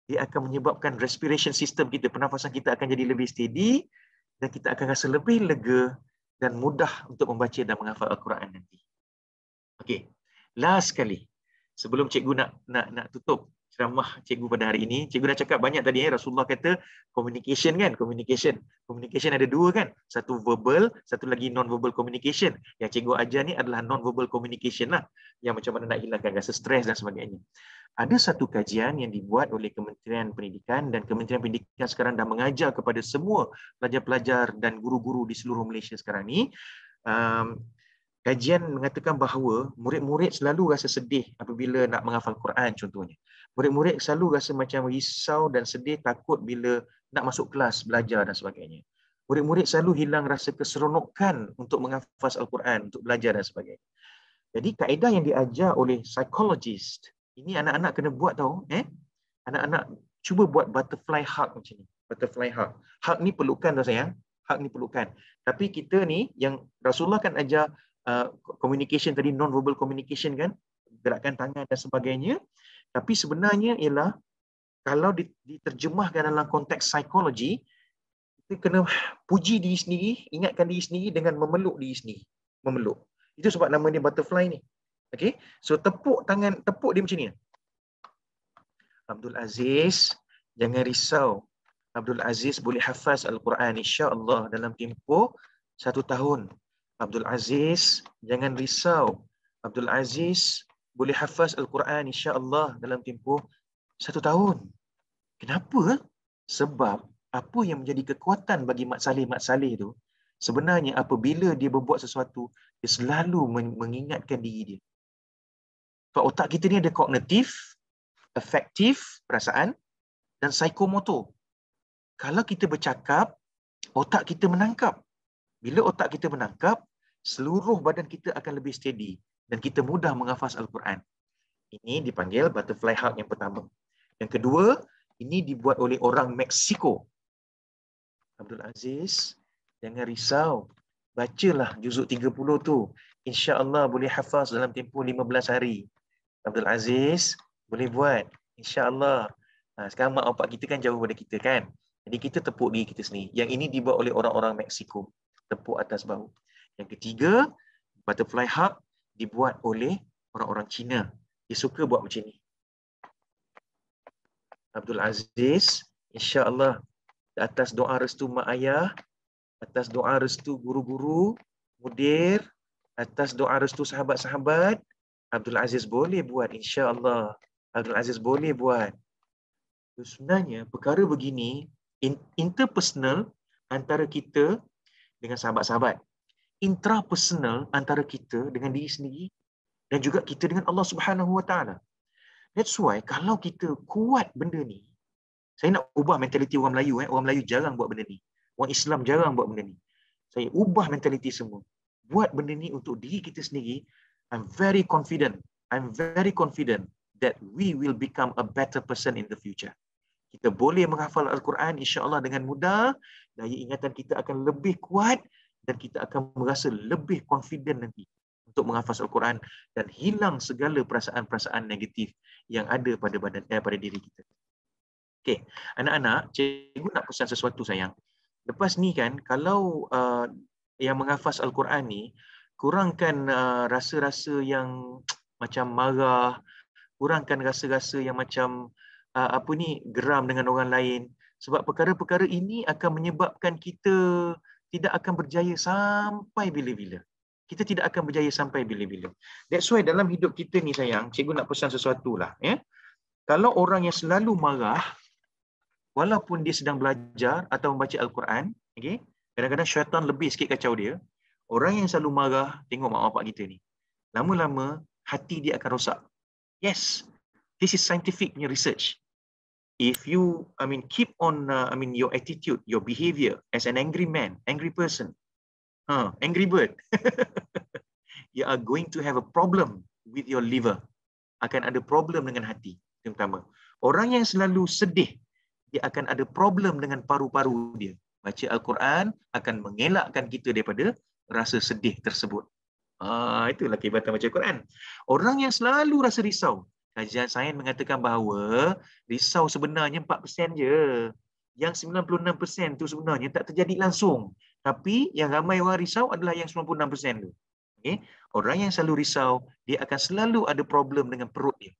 dia akan menyebabkan respiration system kita, pernafasan kita akan jadi lebih steady dan kita akan rasa lebih lega dan mudah untuk membaca dan menghafal Al-Quran nanti. Okey, last sekali sebelum cikgu nak tutup ceramah cikgu pada hari ini. Cikgu dah cakap banyak tadi Rasulullah kata communication kan, communication ada 2 kan, satu verbal, satu lagi non-verbal communication. Yang cikgu ajar ni adalah non-verbal communication lah, yang macam mana nak hilangkan rasa stres dan sebagainya. Ada satu kajian yang dibuat oleh Kementerian Pendidikan, dan Kementerian Pendidikan sekarang dah mengajar kepada semua pelajar-pelajar dan guru-guru di seluruh Malaysia sekarang ni. Kajian mengatakan bahawa murid-murid selalu rasa sedih apabila nak menghafal Quran contohnya. Murid-murid selalu rasa macam risau dan sedih, takut bila nak masuk kelas belajar dan sebagainya. Murid-murid selalu hilang rasa keseronokan untuk menghafaz Al-Quran, untuk belajar dan sebagainya. Jadi kaedah yang diajar oleh psychologist, ini anak-anak kena buat tahu. Anak-anak cuba buat butterfly hug macam ni. Butterfly hug. Hug ni perlukan tau sayang. Hug ni perlukan. Tapi kita ni yang Rasulullah kan ajar communication tadi, non-verbal communication kan, gerakan tangan dan sebagainya. Tapi sebenarnya ialah kalau diterjemahkan dalam konteks psikologi, kita kena puji diri sendiri, ingatkan diri sendiri dengan memeluk diri sendiri. Memeluk. Itu sebab nama dia butterfly ni. Okay? So tepuk dia macam ni. Abdul Aziz, jangan risau. Abdul Aziz boleh hafaz Al-Quran insya-Allah dalam tempoh 1 tahun. Abdul Aziz, jangan risau. Abdul Aziz boleh hafaz Al-Quran insya-Allah dalam tempoh 1 tahun. Kenapa? Sebab apa yang menjadi kekuatan bagi Mat Saleh tu, sebenarnya apabila dia berbuat sesuatu, dia selalu mengingatkan diri dia. Sebab otak kita ni ada kognitif, afektif, perasaan, dan psikomotor. Kalau kita bercakap, otak kita menangkap. Bila otak kita menangkap, seluruh badan kita akan lebih steady dan kita mudah menghafaz Al-Quran. Ini dipanggil butterfly hug yang pertama. Yang kedua, ini dibuat oleh orang Meksiko. Abdul Aziz, jangan risau. Bacalah juzuk 30 tu. InsyaAllah boleh hafaz dalam tempoh 15 hari. Abdul Aziz, boleh buat. InsyaAllah. Sekarang mak bapak kita kan jauh daripada kita kan. Jadi kita tepuk diri kita sendiri. Yang ini dibuat oleh orang-orang Meksiko. Tepuk atas bahu. Yang ketiga, butterfly hug dibuat oleh orang-orang Cina. Dia suka buat macam ni. Abdul Aziz, insya-Allah atas doa restu mak ayah, atas doa restu guru-guru, mudir, atas doa restu sahabat-sahabat, Abdul Aziz boleh buat insya-Allah. Abdul Aziz boleh buat. Sebenarnya perkara begini interpersonal antara kita dengan sahabat-sahabat, intrapersonal antara kita dengan diri sendiri dan juga kita dengan Allah Subhanahu Wa Taala. That's why kalau kita kuat benda ni, saya nak ubah mentaliti orang Melayu. Orang Melayu jarang buat benda ni. Orang Islam jarang buat benda ni. Saya ubah mentaliti semua. Buat benda ni untuk diri kita sendiri. I'm very confident that we will become a better person in the future. Kita boleh menghafal Al-Quran insya-Allah dengan mudah. Daya ingatan kita akan lebih kuat dan kita akan merasa lebih confident nanti untuk menghafaz Al-Quran dan hilang segala perasaan-perasaan negatif yang ada pada pada diri kita. Okey, anak-anak, cikgu nak pesan sesuatu sayang. Lepas ni kan, kalau yang menghafaz Al-Quran ni, kurangkan rasa-rasa yang macam marah, kurangkan rasa-rasa yang macam geram dengan orang lain. Sebab perkara-perkara ini akan menyebabkan kita tidak akan berjaya sampai bila-bila. Kita tidak akan berjaya sampai bila-bila. That's why dalam hidup kita ni sayang, cikgu nak pesan sesuatu lah. Ya? Kalau orang yang selalu marah, walaupun dia sedang belajar atau membaca Al-Quran, okay, kadang-kadang syaitan lebih sikit kacau dia. Orang yang selalu marah, tengok mak bapak kita ni. Lama-lama, hati dia akan rosak. Yes, this is scientific research. If you, keep on, your attitude, your behavior as an angry man, angry person, angry bird, you are going to have a problem with your liver. Akan ada problem dengan hati, terutama. Orang yang selalu sedih, dia akan ada problem dengan paru-paru dia. Baca Al-Quran akan mengelakkan kita daripada rasa sedih tersebut. Itulah kehebatan baca Al-Quran. Orang yang selalu rasa risau, kajian sains mengatakan bahawa risau sebenarnya 4% je. Yang 96% tu sebenarnya tak terjadi langsung. Tapi yang ramai orang risau adalah yang 96% tu. Okay? Orang yang selalu risau, dia akan selalu ada problem dengan perut dia.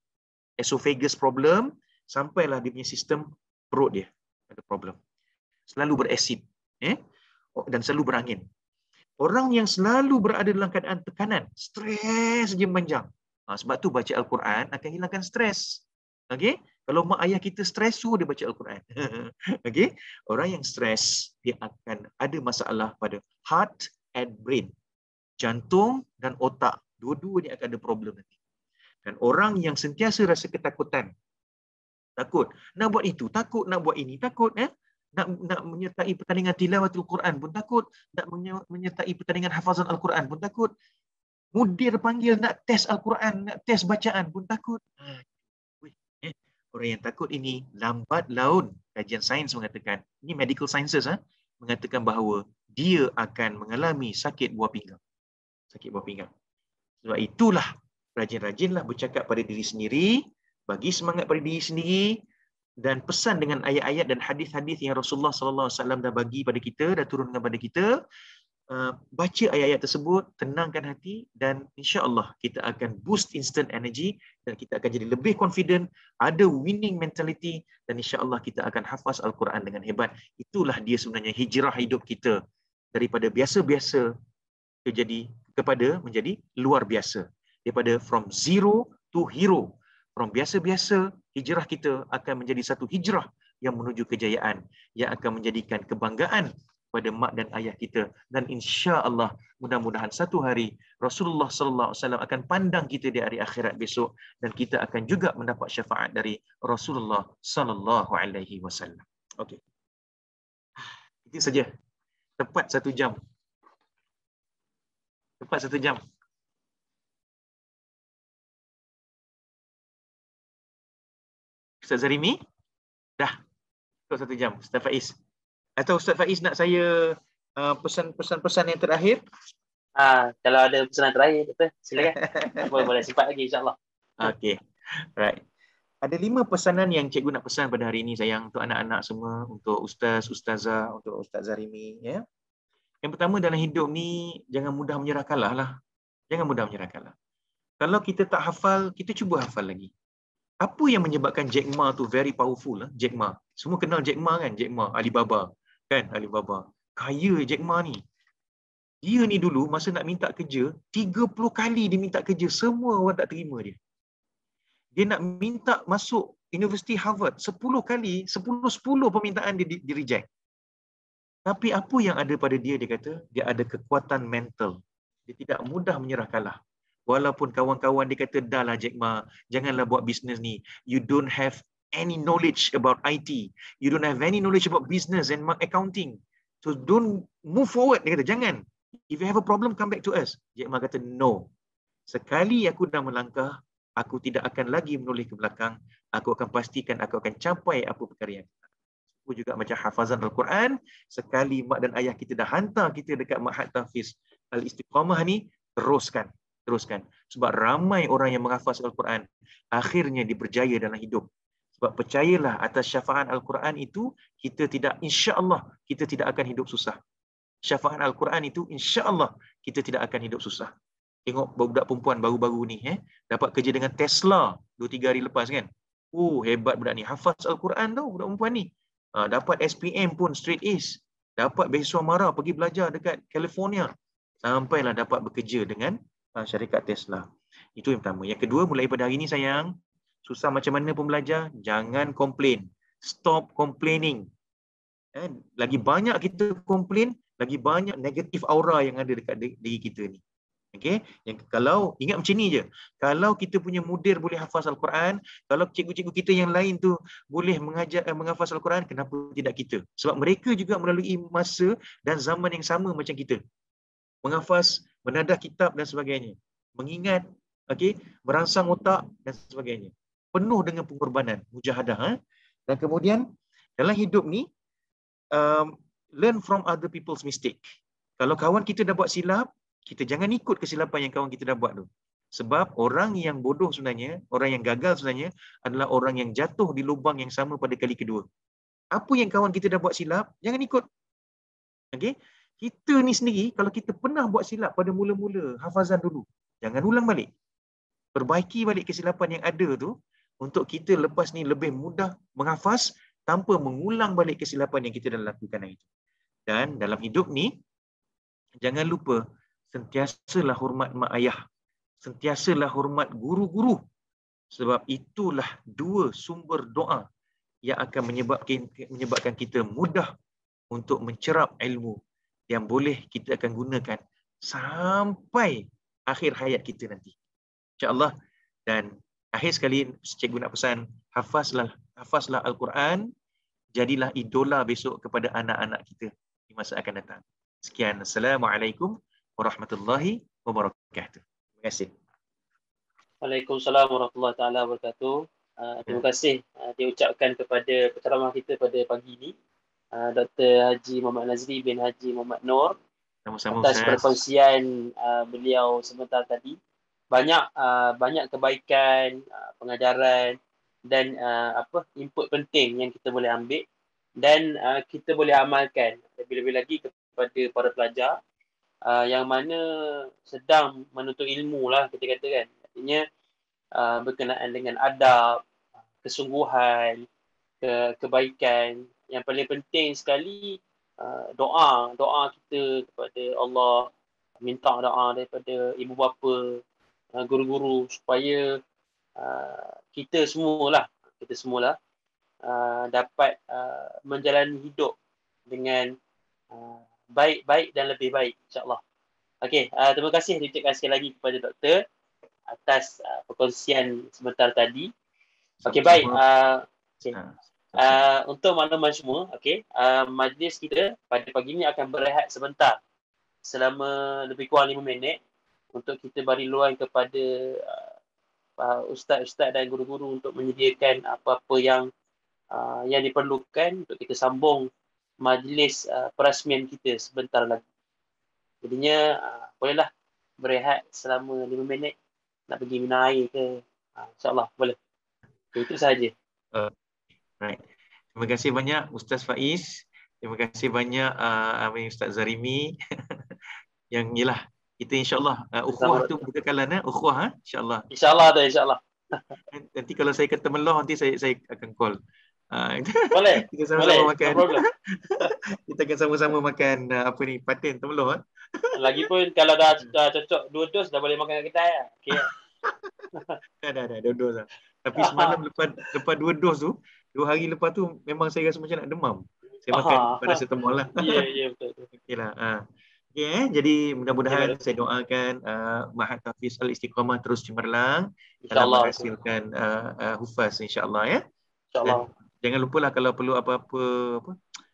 Esophagus problem, sampailah dia punya sistem perut dia ada problem. Selalu berasid. Dan selalu berangin. Orang yang selalu berada dalam keadaan tekanan, stres je panjang. Sebab tu baca Al-Quran akan hilangkan stres. Okay? Kalau mak ayah kita stres, suruh dia baca Al-Quran. Okay? Orang yang stres, dia akan ada masalah pada heart and brain. Jantung dan otak. Dua-dua ni akan ada problem nanti. Dan orang yang sentiasa rasa ketakutan, takut nak buat itu, takut nak buat ini, takut nak menyertai pertandingan tilawatul Quran pun takut, nak menyertai pertandingan hafazan Al-Quran pun takut, mudir panggil nak test Al-Quran, nak test bacaan pun takut. Orang yang takut ini lambat laun, kajian sains mengatakan, ini medical sciences mengatakan bahawa dia akan mengalami sakit buah pinggang. Sakit buah pinggang. Sebab itulah rajin-rajinlah bercakap pada diri sendiri, bagi semangat pada diri sendiri, dan pesan dengan ayat-ayat dan hadis-hadis yang Rasulullah sallallahu alaihi wasallam dah bagi pada kita, dah turunkan pada kita. Baca ayat-ayat tersebut, tenangkan hati, dan insya-Allah kita akan boost instant energy dan kita akan jadi lebih confident, ada winning mentality, dan insya-Allah kita akan hafaz Al-Quran dengan hebat. Itulah dia sebenarnya hijrah hidup kita daripada biasa-biasa kepada menjadi luar biasa. Daripada from zero to hero. From biasa-biasa, hijrah kita akan menjadi satu hijrah yang menuju kejayaan, yang akan menjadikan kebanggaan pada mak dan ayah kita, dan insya-Allah mudah-mudahan satu hari Rasulullah sallallahu alaihi wasallam akan pandang kita di hari akhirat besok, dan kita akan juga mendapat syafaat dari Rasulullah sallallahu alaihi wasallam. Okey. Itu saja. Tepat 1 jam. Tepat 1 jam. Ustaz Zarimi? Dah. Cukup 1 jam. Ustaz Faiz. Atau Ustaz Faiz nak saya pesan-pesan yang terakhir? Kalau ada pesanan terakhir, betul. Silakan. boleh simpan lagi insya-Allah. Okey. Right. Ada 5 pesanan yang cikgu nak pesan pada hari ini sayang, untuk anak-anak semua, untuk ustaz, ustazah, untuk Ustaz Zarimi, ya. Yang pertama, dalam hidup ni jangan mudah menyerah kalah lah. Jangan mudah menyerah kalah. Kalau kita tak hafal, kita cuba hafal lagi. Apa yang menyebabkan Jack Ma tu very powerful lah? Jack Ma. Semua kenal Jack Ma kan? Jack Ma, Alibaba. Kan? Alibaba. Kaya Jack Ma ni. Dia ni dulu masa nak minta kerja, 30 kali dia minta kerja. Semua orang tak terima dia. Dia nak minta masuk Universiti Harvard 10 kali, 10 permintaan dia reject. Tapi apa yang ada pada dia, dia kata, dia ada kekuatan mental. Dia tidak mudah menyerah kalah. Walaupun kawan-kawan dia kata, dah lah Jack Ma, janganlah buat bisnes ni. You don't have any knowledge about IT. You don't have any knowledge about business and accounting. So don't move forward. Dia kata, jangan. If you have a problem, come back to us. Jack Ma kata, no. Sekali aku dah melangkah, aku tidak akan lagi menoleh ke belakang. Aku akan pastikan aku akan capai apa perkara yang aku juga macam hafazan Al-Quran. Sekali mak dan ayah kita dah hantar kita dekat Ma'had Tahfiz Al-Istiqamah ni, teruskan. Sebab ramai orang yang menghafaz Al-Quran, akhirnya dia berjaya dalam hidup. Sebab percayalah, atas syafaat Al-Quran itu, kita tidak, insya-Allah, kita tidak akan hidup susah. Syafaat Al-Quran itu, insya-Allah, kita tidak akan hidup susah. Tengok budak perempuan baru-baru ni, dapat kerja dengan Tesla 2-3 hari lepas kan. Oh, hebat budak ni. Hafaz Al-Quran tau budak perempuan ni. Dapat SPM pun straight A's. Dapat beasiswa Mara pergi belajar dekat California. Sampailah dapat bekerja dengan syarikat Tesla. Itu yang pertama. Yang kedua, mulai pada hari ini sayang, susah macam mana pun belajar, jangan komplain. Stop complaining. Lagi banyak kita komplain, lagi banyak negatif aura yang ada dekat diri kita ni. Okey, yang kalau ingat macam ni je. Kalau kita punya mudir boleh hafaz Al-Quran, kalau cikgu-cikgu kita yang lain tu boleh menghafaz Al-Quran, kenapa tidak kita? Sebab mereka juga melalui masa dan zaman yang sama macam kita. Menghafaz, menadah kitab dan sebagainya. Mengingat, okey, merangsang otak dan sebagainya. Penuh dengan pengorbanan, mujahadah. Dan kemudian dalam hidup ni, learn from other people's mistake. Kalau kawan kita dah buat silap, kita jangan ikut kesilapan yang kawan kita dah buat tu. Sebab orang yang bodoh sebenarnya, orang yang gagal sebenarnya adalah orang yang jatuh di lubang yang sama pada kali kedua. Apa yang kawan kita dah buat silap, jangan ikut. Okey? Kita ni sendiri, kalau kita pernah buat silap pada mula-mula, hafazan dulu. Jangan ulang balik. Perbaiki balik kesilapan yang ada tu, untuk kita lepas ni lebih mudah menghafaz tanpa mengulang balik kesilapan yang kita dah lakukan hari itu. Dan dalam hidup ni, jangan lupa, sentiasalah hormat mak ayah. Sentiasalah hormat guru-guru. Sebab itulah 2 sumber doa yang akan menyebabkan kita mudah untuk mencerap ilmu yang boleh kita akan gunakan sampai akhir hayat kita nanti. InsyaAllah. Dan akhir sekali, cikgu nak pesan, hafazlah Al-Quran, jadilah idola besok kepada anak-anak kita di masa akan datang. Sekian. Assalamualaikum warahmatullahi wabarakatuh. Terima kasih. Waalaikumsalam warahmatullahi taala wabarakatuh. Terima kasih diucapkan kepada penceramah kita pada pagi ini, Dr. Haji Muhammad Nazri bin Haji Muhammad Noor, Sama-sama atas Ustaz. perkongsian beliau sebentar tadi. Banyak kebaikan, pengajaran dan input penting yang kita boleh ambil dan kita boleh amalkan lebih-lebih lagi kepada para pelajar yang mana sedang menuntut ilmu lah kita katakan. Artinya berkenaan dengan adab, kesungguhan, kebaikan. Yang paling penting sekali doa kita kepada Allah, minta doa daripada ibu bapa, guru-guru supaya kita semualah dapat menjalani hidup dengan baik dan lebih baik, insya-Allah. Okey, terima kasih diucapkan sekali lagi kepada doktor atas perkongsian sebentar tadi. Okey, baik. Okay. Untuk makluman semua, okey, majlis kita pada pagi ini akan berehat sebentar selama lebih kurang 5 minit untuk kita beri luang kepada ustaz-ustaz dan guru-guru untuk menyediakan apa-apa yang diperlukan untuk kita sambung majlis perasmian kita sebentar lagi. Jadinya bolehlah berehat selama 5 minit, nak pergi minum air ke, insya-Allah boleh. Itu sahaja. Right. Terima kasih banyak Ustaz Faiz. Terima kasih banyak Ustaz Zarimi. Yang ialah kita insya-Allah ukhuwah tu berkekalan ukhuwah insya-Allah. Insya-Allah. Nanti kalau saya kata meloh nanti saya akan call. Boleh. Kita sama-sama makan. No problem. Kita akan sama-sama makan patin temeloh. Lagipun kalau dah cocok 2 dos dah boleh makan kat kedai lah. Okey. Dah 2 dos lah. Tapi semalam lepas 2 dos tu, 2 hari lepas tu memang saya rasa macam nak demam. Saya makan paracetamol lah. Ya, betul. Okeylah. Okey, jadi mudah-mudahan saya doakan Mahat Tahfiz Al-Istiqamah terus cemerlang dalam menghasilkan hufaz insya-Allah ya. Insya-Allah. Jangan lupalah kalau perlu apa-apa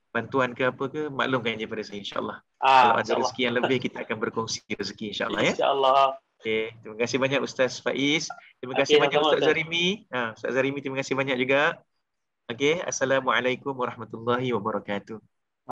bantuan ke apa ke, maklumkan je pada saya insya-Allah. Kalau ada rezeki yang lebih kita akan berkongsi rezeki insya-Allah ya. Insya-Allah. Okey, terima kasih banyak Ustaz Faiz. Terima kasih banyak Ustaz Zarimi. Ustaz Zarimi terima kasih banyak juga. Okey, assalamualaikum warahmatullahi wabarakatuh.